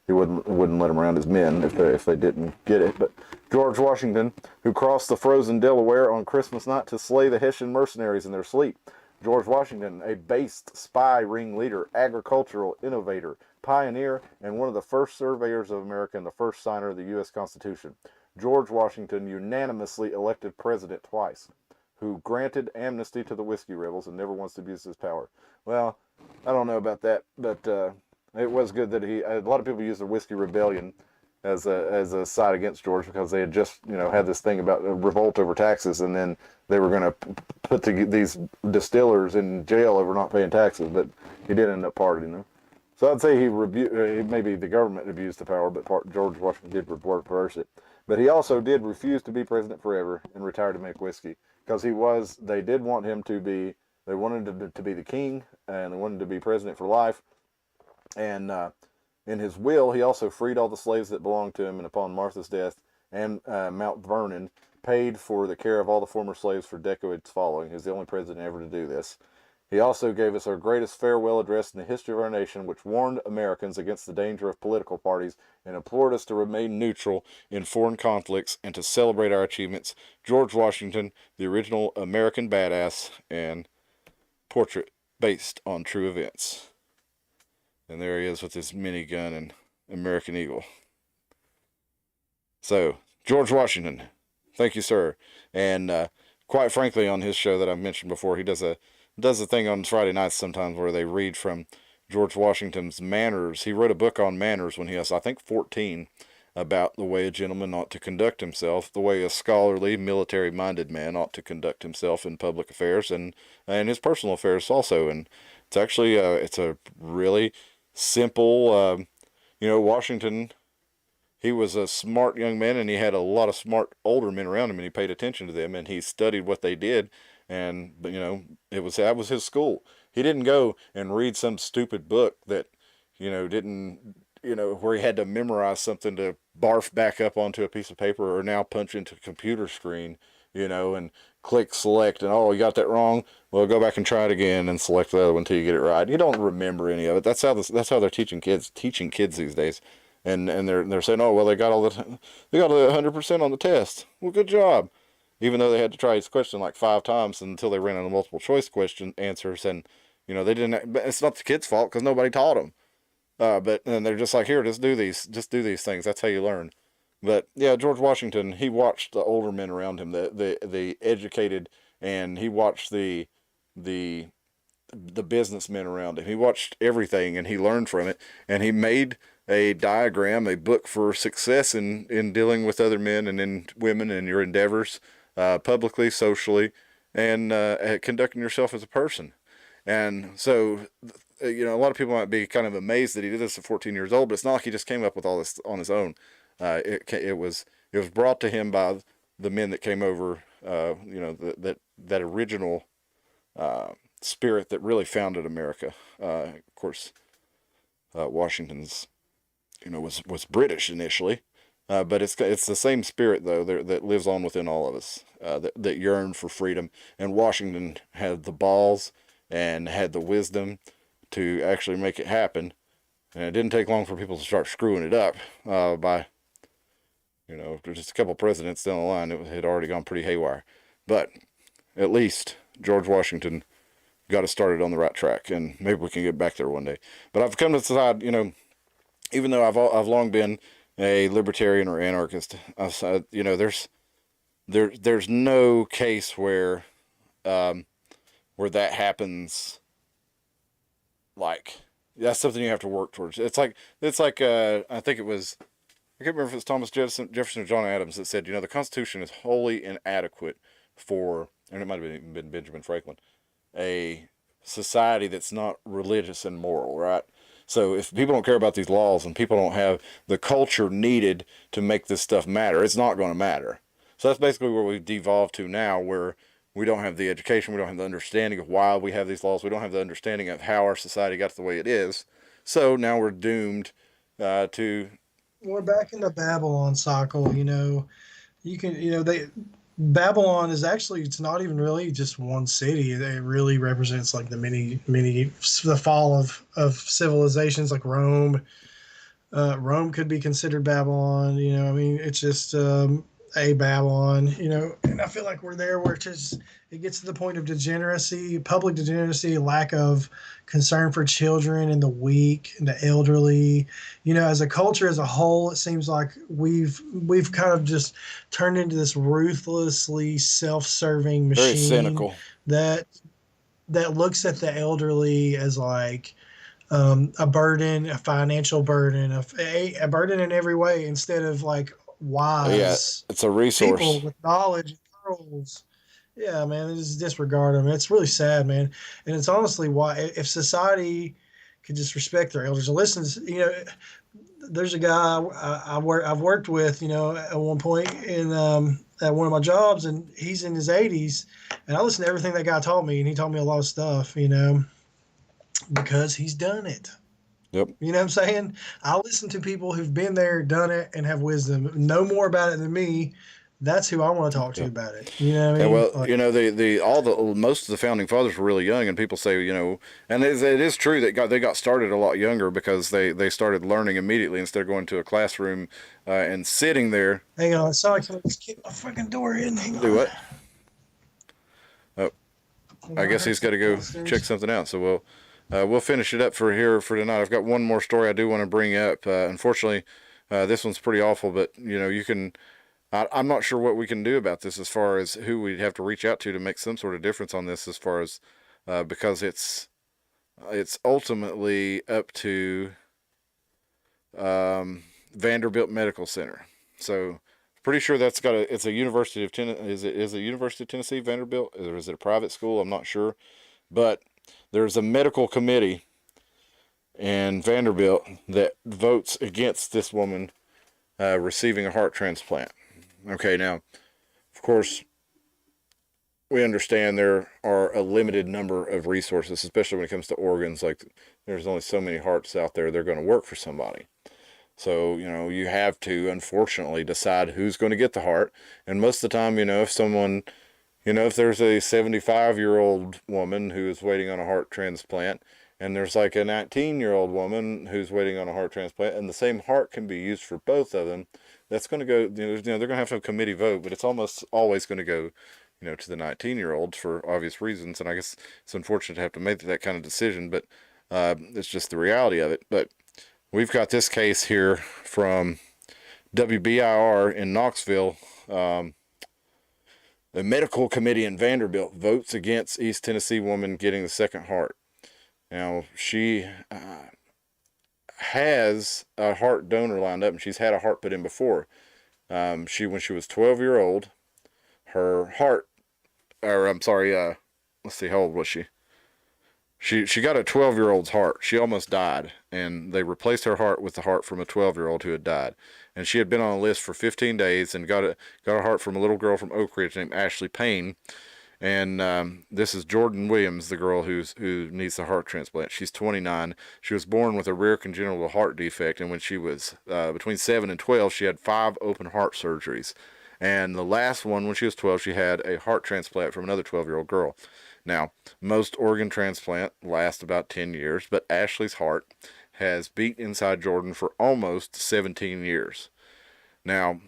he wouldn't let them around his men if they didn't get it. But George Washington, who crossed the frozen Delaware on Christmas night to slay the Hessian mercenaries in their sleep. George Washington, a based spy ring leader, agricultural innovator, pioneer, and one of the first surveyors of America and the first signer of the U.S. Constitution. George Washington, unanimously elected president twice, who granted amnesty to the whiskey rebels and never once abused his power. Well, I don't know about that, but it was good that a lot of people use the whiskey rebellion as a side against George because they had just had this thing about a revolt over taxes, and then they were going to put these distillers in jail over not paying taxes, but he did end up pardoning them. So I'd say maybe the government abused the power, but George Washington did reverse it. But he also did refuse to be president forever and retire to make whiskey because they did want him to be, they wanted him to be the king, and they wanted him to be president for life. And in his will, he also freed all the slaves that belonged to him, and upon Martha's death and Mount Vernon, paid for the care of all the former slaves for decades following. He was the only president ever to do this. He also gave us our greatest farewell address in the history of our nation, which warned Americans against the danger of political parties and implored us to remain neutral in foreign conflicts and to celebrate our achievements. George Washington, the original American badass, and portrait based on true events. And there he is with his minigun and American Eagle. So, George Washington, thank you, sir. And quite frankly, on his show that I've mentioned before, he does a thing on Friday nights sometimes where they read from George Washington's manners. He wrote a book on manners when he was, I think, 14, about the way a gentleman ought to conduct himself, the way a scholarly, military-minded man ought to conduct himself in public affairs and his personal affairs also. And it's actually it's a really simple, Washington, he was a smart young man, and he had a lot of smart older men around him, and he paid attention to them, and he studied what they did. And that was his school. He didn't go and read some stupid book that where he had to memorize something to barf back up onto a piece of paper or now punch into a computer screen, and click select, and you got that wrong, well, go back and try it again and select the other one until you get it right. You don't remember any of it. That's how they're teaching kids these days. And they're saying, oh well, they got 100% on the test. Well, good job. Even though they had to try his question like 5 times until they ran out of multiple choice question answers, and they didn't. But it's not the kid's fault because nobody taught them. But they're just like, here, just do these things. That's how you learn. But yeah, George Washington, he watched the older men around him, the educated, and he watched the the businessmen around him. He watched everything and he learned from it, and he made a diagram, a book for success in dealing with other men and in women and your endeavors, publicly, socially, and conducting yourself as a person. And so, a lot of people might be kind of amazed that he did this at 14 years old, but it's not like he just came up with all this on his own. It was brought to him by the men that came over. That original spirit that really founded America. Of course, Washington's was British initially, but it's the same spirit though that lives on within all of us, that yearn for freedom. And Washington had the balls and had the wisdom to actually make it happen. And it didn't take long for people to start screwing it up by just a couple presidents down the line. It had already gone pretty haywire, but at least George Washington got us started on the right track, and maybe we can get back there one day. But I've come to decide, even though I've long been a libertarian or anarchist, there's no case where that happens. Like, that's something you have to work towards. It's like I think it was, I can't remember if it's Thomas Jefferson or John Adams that said, the Constitution is wholly inadequate for, and it might have been Benjamin Franklin, a society that's not religious and moral, right? So if people don't care about these laws and people don't have the culture needed to make this stuff matter, it's not going to matter. So that's basically where we've devolved to now, where we don't have the education, we don't have the understanding of why we have these laws, we don't have the understanding of how our society got to the way it is. So now we're doomed to... We're back in the Babylon cycle, Babylon is actually, it's not even really just one city. It really represents like the fall of civilizations like Rome. Rome could be considered Babylon, it's just a Babylon, and I feel like we're there where it gets to the point of degeneracy, public degeneracy, lack of concern for children and the weak and the elderly. As a culture as a whole, it seems like we've kind of just turned into this ruthlessly self-serving machine. Very cynical. That looks at the elderly as like a burden, a financial burden, a burden in every way, instead of like wise, it's a resource, people with knowledge and girls. Yeah, man, they just disregard them. It's really sad, man. And it's honestly why, if society could just respect their elders and listen to, there's a guy I've worked with, at one point in at one of my jobs, and he's in his 80s, and I listen to everything that guy taught me, and he taught me a lot of stuff, because he's done it. Yep. You know what I'm saying? I listen to people who've been there, done it, and have wisdom, know more about it than me. That's who I want to talk to about it. You know what I mean? Yeah, well, most of the founding fathers were really young, and people say, and it is true that they got started a lot younger because they started learning immediately instead of going to a classroom and sitting there. Hang on, sorry, can I just get my fucking door in? Hang on. Do what? Oh, I guess he's got to go check something out. So we'll finish it up for tonight. I've got one more story I do want to bring up. Unfortunately, this one's pretty awful, but you can. I'm not sure what we can do about this as far as who we'd have to reach out to make some sort of difference on this, as far as because it's ultimately up to Vanderbilt Medical Center. So pretty sure that's it's a University of Tennessee. Is it University of Tennessee Vanderbilt, or is it a private school? I'm not sure, but there's a medical committee in Vanderbilt that votes against this woman receiving a heart transplant. Okay, now, of course, we understand there are a limited number of resources, especially when it comes to organs. Like, there's only so many hearts out there that are going to work for somebody. So, you have to, unfortunately, decide who's going to get the heart. And most of the time, if someone, if there's a 75-year-old woman who is waiting on a heart transplant, and there's like a 19-year-old woman who's waiting on a heart transplant, and the same heart can be used for both of them, that's going to go, they're going to have a committee vote, but it's almost always going to go, to the 19-year-old for obvious reasons. And I guess it's unfortunate to have to make that kind of decision, but it's just the reality of it. But we've got this case here from WBIR in Knoxville, the medical committee in Vanderbilt votes against East Tennessee woman getting the second heart. Now, she has a heart donor lined up, and she's had a heart put in before. When she was 12-year old, her heart, or I'm sorry, let's see, how old was she? She got a 12-year-old's heart. She almost died, and they replaced her heart with the heart from a 12-year-old who had died. And she had been on a list for 15 days and got a heart from a little girl from Oak Ridge named Ashley Payne. And this is Jordan Williams, the girl who needs the heart transplant. She's 29. She was born with a rare congenital heart defect, and when she was between 7 and 12, she had 5 open heart surgeries. And the last one, when she was 12, she had a heart transplant from another 12-year-old girl. Now, most organ transplant last about 10 years, but Ashley's heart has beat inside Jordan for almost 17 years. Now,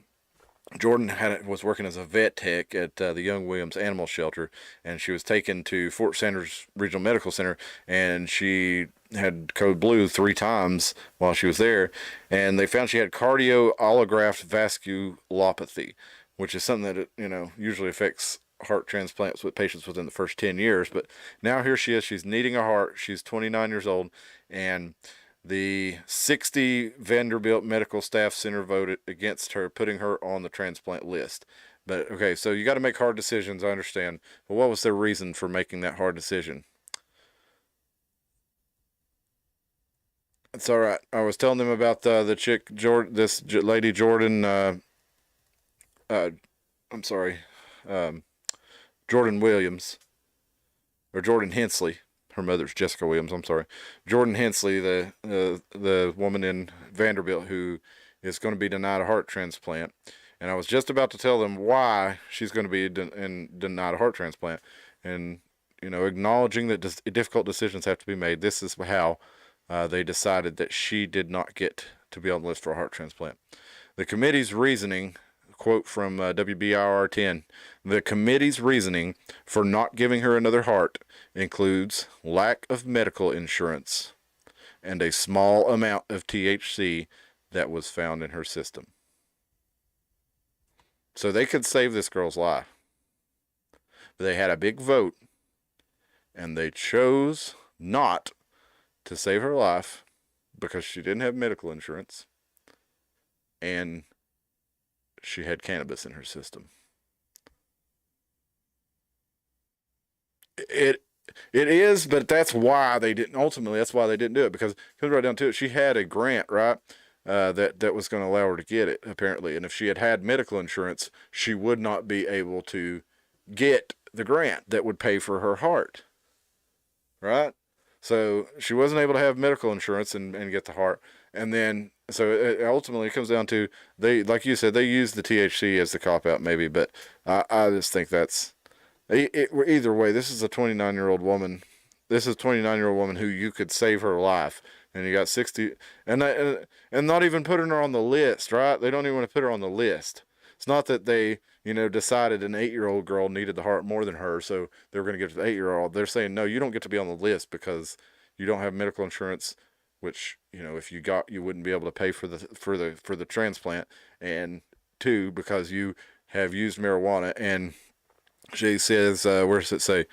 Jordan was working as a vet tech at the Young Williams Animal Shelter, and she was taken to Fort Sanders Regional Medical Center, and she had code blue 3 times while she was there, and they found she had cardio allograft vasculopathy, which is something that usually affects heart transplants with patients within the first 10 years. But now here she is, she's needing a heart. She's 29 years old, and the 60 Vanderbilt Medical Staff Center voted against her, putting her on the transplant list. But okay, so you got to make hard decisions, I understand. But what was their reason for making that hard decision? It's all right. I was telling them about the chick, this lady Jordan. I'm sorry, Jordan Williams, or Jordan Hensley. Her mother's Jessica Williams. I'm sorry, Jordan Hensley, the woman in Vanderbilt who is going to be denied a heart transplant. And I was just about to tell them why she's going to be denied a heart transplant, and acknowledging that difficult decisions have to be made. This is how they decided that she did not get to be on the list for a heart transplant. The committee's reasoning. Quote from WBIR 10, the committee's reasoning for not giving her another heart includes lack of medical insurance and a small amount of THC that was found in her system. So they could save this girl's life. But they had a big vote, and they chose not to save her life because she didn't have medical insurance, and she had cannabis in her system. It is, but that's why they didn't. Ultimately, that's why they didn't do it, because it comes right down to it. She had a grant, right? That was going to allow her to get it, apparently. And if she had medical insurance, she would not be able to get the grant that would pay for her heart, right? So she wasn't able to have medical insurance and get the heart. And then, so it ultimately comes down to, they, like you said, they use the THC as the cop-out maybe, but I just think that's, either way, this is a 29-year-old woman. This is a 29-year-old woman who you could save her life. And you got 60, and not even putting her on the list, right? They don't even want to put her on the list. It's not that they, decided an 8-year-old girl needed the heart more than her, so they were going to give it to the 8-year-old. They're saying, no, you don't get to be on the list because you don't have medical insurance, which, if you got, you wouldn't be able to pay for the transplant. And 2, because you have used marijuana. And she says, where does it say?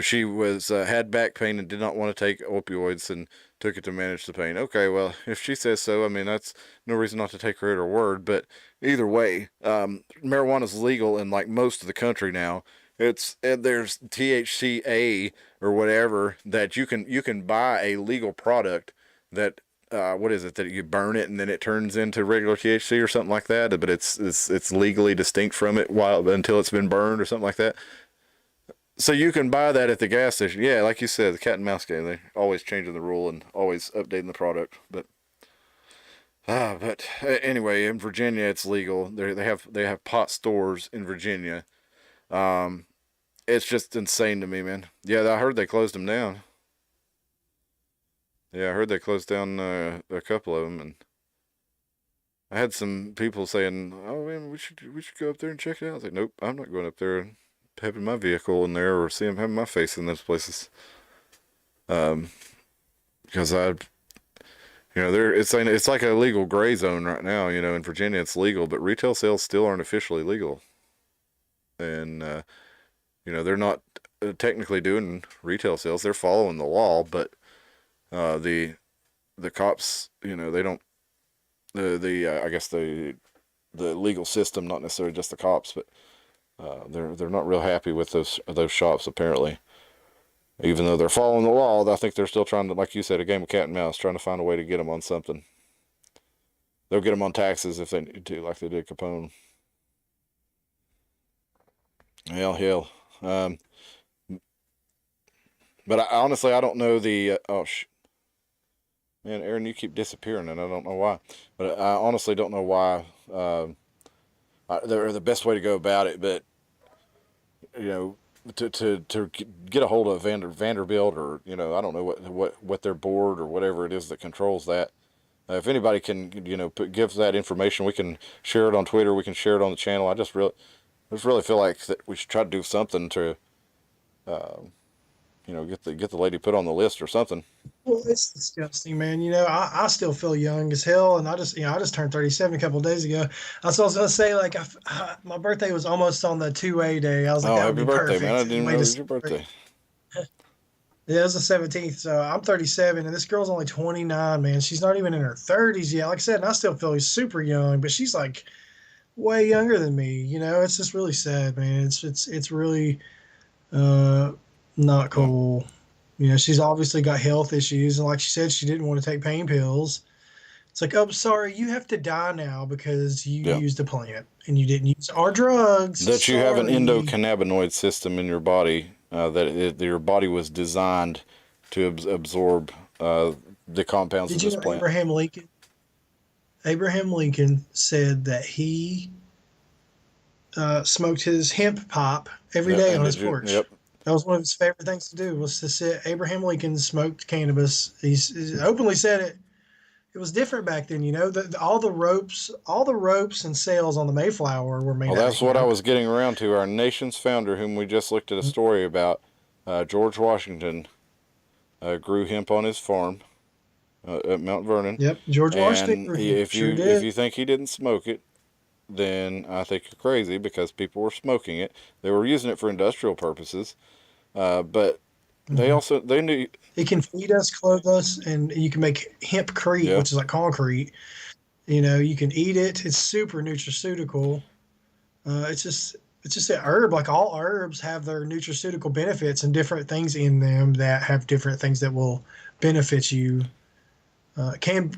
She was had back pain and did not want to take opioids and took it to manage the pain. Okay, well, if she says so, I mean, that's no reason not to take her at her word. But either way, marijuana is legal in like most of the country now. There's THCA or whatever that you can buy a legal product that what is it, that you burn it and then it turns into regular THC or something like that. But it's legally distinct from it until it's been burned or something like that. So you can buy that at the gas station. Yeah, like you said, the cat and mouse game. They're always changing the rule and always updating the product. But anyway, in Virginia it's legal. They have pot stores in Virginia. It's just insane to me, man. Yeah, I heard they closed them down. Yeah, I heard they closed down a couple of them, and I had some people saying, "Oh man, we should go up there and check it out." I was like, "Nope, I'm not going up there and having my vehicle in there or see them having my face in those places." Because it's like a legal gray zone right now. In Virginia it's legal, but retail sales still aren't officially legal, and they're not technically doing retail sales. They're following the law, but the cops, they don't. I guess the legal system, not necessarily just the cops, but they're not real happy with those shops apparently. Even though they're following the law, I think they're still trying to, like you said, a game of cat and mouse, trying to find a way to get them on something. They'll get them on taxes if they need to, like they did Capone. Hell. But honestly, I don't know the. Man, Aaron, you keep disappearing, and I don't know why. But I honestly don't know why. They're the best way to go about it, but to get a hold of Vanderbilt, or I don't know what their board or whatever it is that controls that. If anybody can give that information, we can share it on Twitter. We can share it on the channel. I just really feel like that we should try to do something to get the lady put on the list or something. Well, it's disgusting, man. I still feel young as hell, and I just turned 37 a couple of days ago. I was gonna say, like, my birthday was almost on the 2A day. I was like, happy birthday, man! I didn't even know it was your birthday. Yeah, it was the 17th. So I'm 37, and this girl's only 29, man. She's not even in her 30s yet. Like I said, and I still feel super young, but she's like way younger than me. It's just really sad, man. It's really not cool. She's obviously got health issues, and like she said, she didn't want to take pain pills. It's like, oh, sorry, you have to die now because you used a plant and you didn't use our drugs. That you have an endocannabinoid system in your body, that your body was designed to absorb the compounds of this plant. Abraham Lincoln said that he smoked his hemp pipe every day on his porch. Yep. That was one of his favorite things to do, was to sit. Abraham Lincoln smoked cannabis. He's openly said it. It was different back then, all the ropes and sails on the Mayflower were made. Well, that's what I was getting around to. Our nation's founder, whom we just looked at a story about, George Washington, grew hemp on his farm at Mount Vernon. Yep, George Washington. If you think he didn't smoke it, then I think you're crazy, because people were smoking it. They were using it for industrial purposes, but they knew it can feed us, clothe us, and you can make hempcrete, which is like concrete. You can eat it. It's super nutraceutical. It's just an herb. Like all herbs have their nutraceutical benefits and different things in them that have different things that will benefit you. Can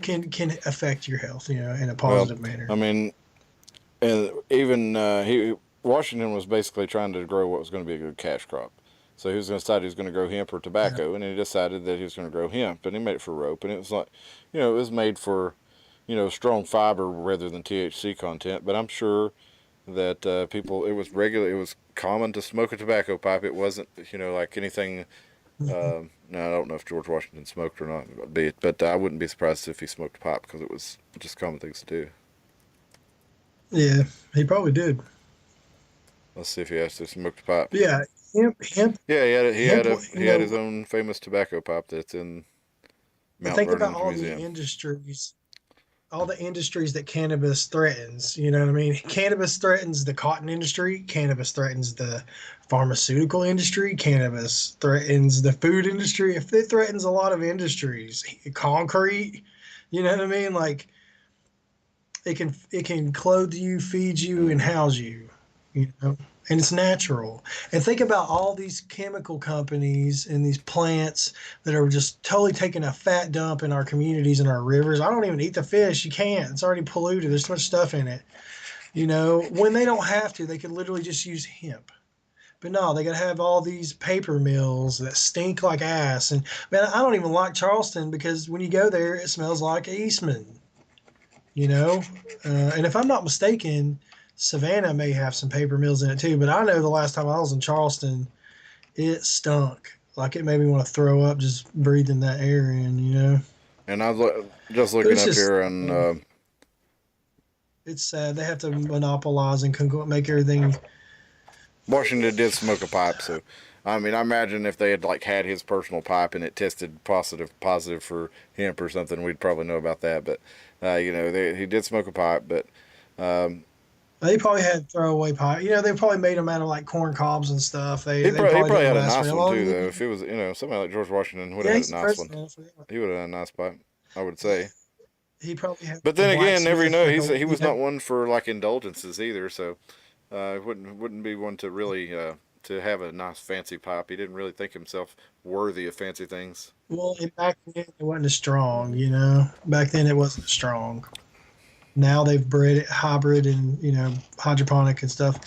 affect your health, in a positive manner. I mean, and even Washington was basically trying to grow what was going to be a good cash crop. So he was going to decide he was going to grow hemp or tobacco, and he decided that he was going to grow hemp, and he made it for rope, and it was like, it was made for, strong fiber rather than THC content. But I'm sure that it was common to smoke a tobacco pipe. It wasn't, like anything. No, I don't know if George Washington smoked or not, but I wouldn't be surprised if he smoked a pipe, because it was just common things to do. Yeah, he probably did. Let's see if he actually smoked a pipe. Yeah, hemp. Yeah, he had his own famous tobacco pipe that's in Mount Think Vernon about all Museum. all the industries that cannabis threatens. You know what I mean? Cannabis threatens the cotton industry. Cannabis threatens the pharmaceutical industry. Cannabis threatens the food industry. If it threatens a lot of industries, concrete. You know what I mean? Like it can clothe you, feed you, and house you. And it's natural. And think about all these chemical companies and these plants that are just totally taking a fat dump in our communities and our rivers. I don't even eat the fish. You can't. It's already polluted. There's too much stuff in it. When they don't have to, they could literally just use hemp. But no, they got to have all these paper mills that stink like ass. And man, I don't even like Charleston, because when you go there, it smells like Eastman. And if I'm not mistaken, Savannah may have some paper mills in it too, but I know the last time I was in Charleston, it stunk. Like it made me want to throw up just breathing that air in, And I was just looking up here, and it's sad. They have to monopolize and make everything. Washington did smoke a pipe, so I mean, I imagine if they had like had his personal pipe and it tested positive for hemp or something, we'd probably know about that. But you know, he did smoke a pipe, but um, They probably had throwaway pie. You know, they probably made them out of like corn cobs and stuff. he They probably probably didn't had a last nice very one long. too, though. If it was, you know, somebody like George Washington would Yeah, have had he's a the nice one. president. I forget. He would have had a nice pipe, I would say. He probably had But a then again, never blacksmith, know. like a, He you was know, not one for like indulgences either, so wouldn't be one to really to have a nice fancy pipe. He didn't really think himself worthy of fancy things. well, and back then it wasn't as strong. You know, back then it wasn't as strong. Now they've bred it hybrid and hydroponic and stuff.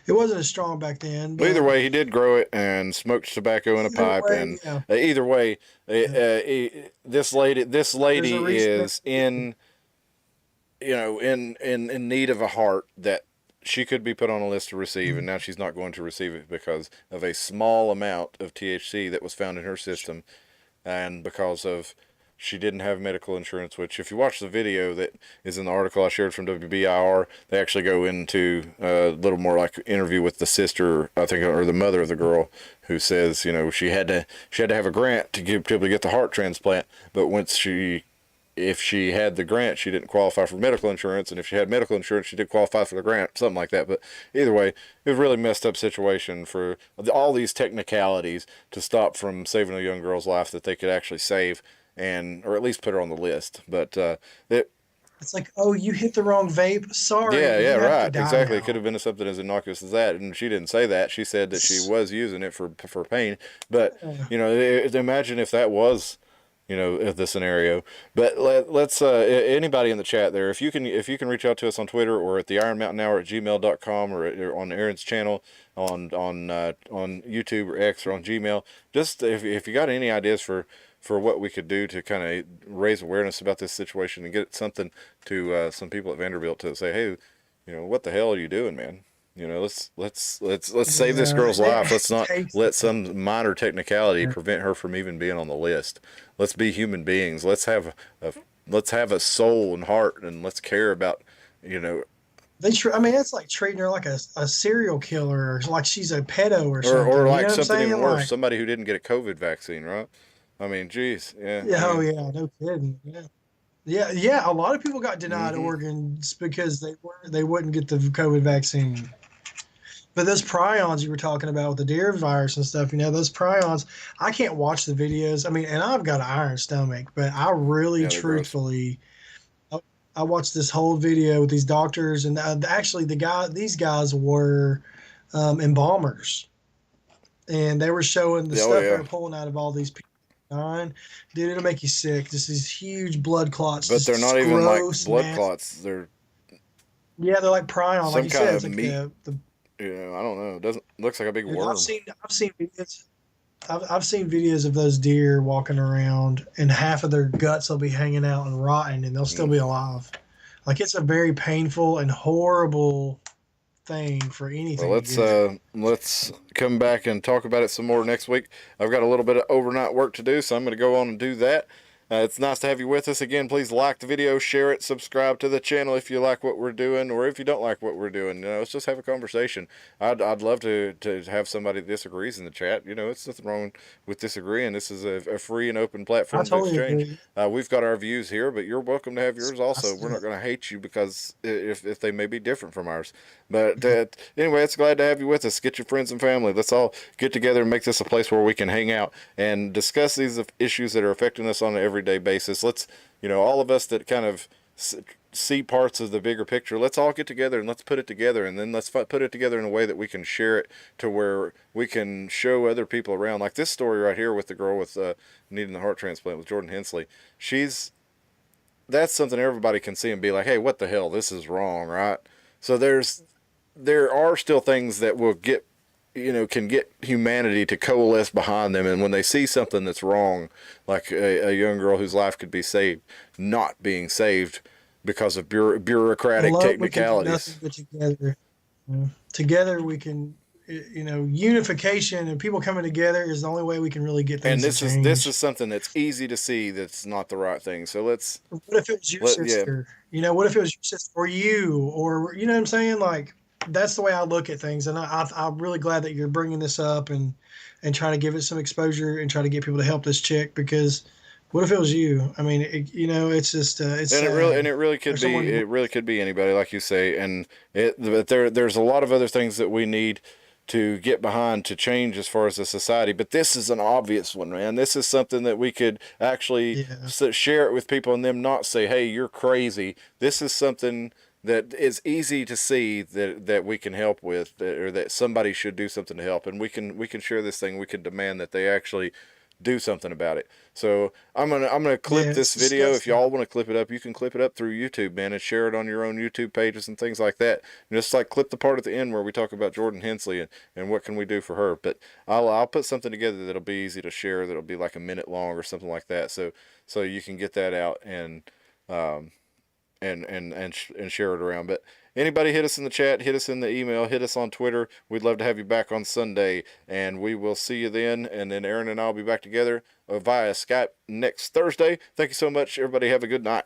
It wasn't as strong back then, But either but way, he did grow it and smoked tobacco in a either pipe. way, And yeah, either way, yeah. this There's a lady reason. is in, you know, in need of a heart that she could be put on a list to receive, and now she's not going to receive it because of a small amount of THC that was found in her system, and because of she didn't have medical insurance. Which, if you watch the video that is in the article I shared from WBIR, they actually go into a little more like interview with the sister, I think, or the mother of the girl, who says, you know, she had to have a grant to be able to get the heart transplant, but if she had the grant, she didn't qualify for medical insurance, and if she had medical insurance, she did qualify for the grant, something like that. But either way, it was a really messed up situation for all these technicalities to stop from saving a young girl's life that they could actually save, or at least put her on the list. But It's like, oh, you hit the wrong vape. Sorry, yeah, you have to right, die exactly. now. It could have been something as innocuous as that, and she didn't say that. She said that she was using it for pain. But you know, imagine if that was, you know, the scenario. But let's anybody in the chat there, if you can reach out to us on Twitter or at the Iron Mountain Hour at gmail.com or on Aaron's channel on YouTube or X or on Gmail, just if you got any ideas for what we could do to kind of raise awareness about this situation and get something to some people at Vanderbilt to say, hey, you know, what the hell are you doing, man? You know, let's save this girl's life. Let's not let some minor technicality prevent her from even being on the list. Let's be human beings. Let's have a soul and heart, and let's care about, you know. I mean, it's like treating her like a serial killer, or like she's a pedo or something. Or You like know what I'm something even saying? worse, Like, somebody who didn't get a COVID vaccine, right? I mean, geez, yeah. yeah, I oh mean, yeah, no kidding. Yeah. A lot of people got denied mm-hmm. organs because they wouldn't get the COVID vaccine. But those prions you were talking about with the deer virus and stuff, you know, those prions, I can't watch the videos. I mean, and I've got an iron stomach, but I really, Yeah, they're gross. truthfully, I watched this whole video with these doctors, and actually these guys were embalmers, and they were showing the stuff they were pulling out of all these people dying. Dude, it'll make you sick. Just these huge blood clots. But they're not even like blood clots. They're like prion, like you said. It's like meat. the You know, I don't know. It looks like a big worm. I've seen videos. I've seen videos of those deer walking around, and half of their guts will be hanging out and rotting, and they'll still be alive. Like, it's a very painful and horrible thing for anything. Well, let's come back and talk about it some more next week. I've got a little bit of overnight work to do, so I'm going to go on and do that. It's nice to have you with us again. Please like the video, share it, subscribe to the channel if you like what we're doing, or if you don't like what we're doing. You know, let's just have a conversation. I'd love to have somebody that disagrees in the chat. You know, it's nothing wrong with disagreeing. This is a free and open platform to exchange. We've got our views here, but you're welcome to have yours also. We're not going to hate you because if they may be different from ours. But anyway, it's glad to have you with us. Get your friends and family. Let's all get together and make this a place where we can hang out and discuss these issues that are affecting us on an everyday basis. Let's, you know, all of us that kind of see parts of the bigger picture, let's all get together and let's put it together, and then let's put it together in a way that we can share it to where we can show other people around. Like this story right here with the girl with needing the heart transplant with Jordan Hensley. That's something everybody can see and be like, hey, what the hell? This is wrong, right? So there are still things that will can get humanity to coalesce behind them, and when they see something that's wrong, like a young girl whose life could be saved, not being saved because of bureaucratic technicalities. Together we can, unification and people coming together is the only way we can really get things. And this is something that's easy to see that's not the right thing. So let's. What if it was your sister? Yeah. What if it was your sister or you, or you know what I'm saying? Like, that's the way I look at things, and I'm really glad that you're bringing this up and trying to give it some exposure and try to get people to help this chick, because what if it was you? I mean, it's just it's And sad. it really could There's be someone. it really could be anybody, like you say. And but there's a lot of other things that we need to get behind to change as far as a society. But this is an obvious one, man. This is something that we could actually Yeah, share it with people and them not say, "Hey, you're crazy." This is something that is easy to see that we can help with, or that somebody should do something to help, and we can share this thing. We can demand that they actually do something about it. So I'm gonna clip yeah, this it's video. If disgusting. y'all want to clip it up, you can clip it up through YouTube, man, and share it on your own YouTube pages and things like that. And just like clip the part at the end where we talk about Jordan Hensley and what can we do for her. But I'll put something together that'll be easy to share. That'll be like a minute long or something like that. So you can get that out um, and share it around. But anybody, hit us in the chat, hit us in the email, hit us on Twitter. We'd love to have you back on Sunday, and we will see you then. And then Aaron and I'll be back together via Skype next Thursday. Thank you so much, everybody. Have a good night.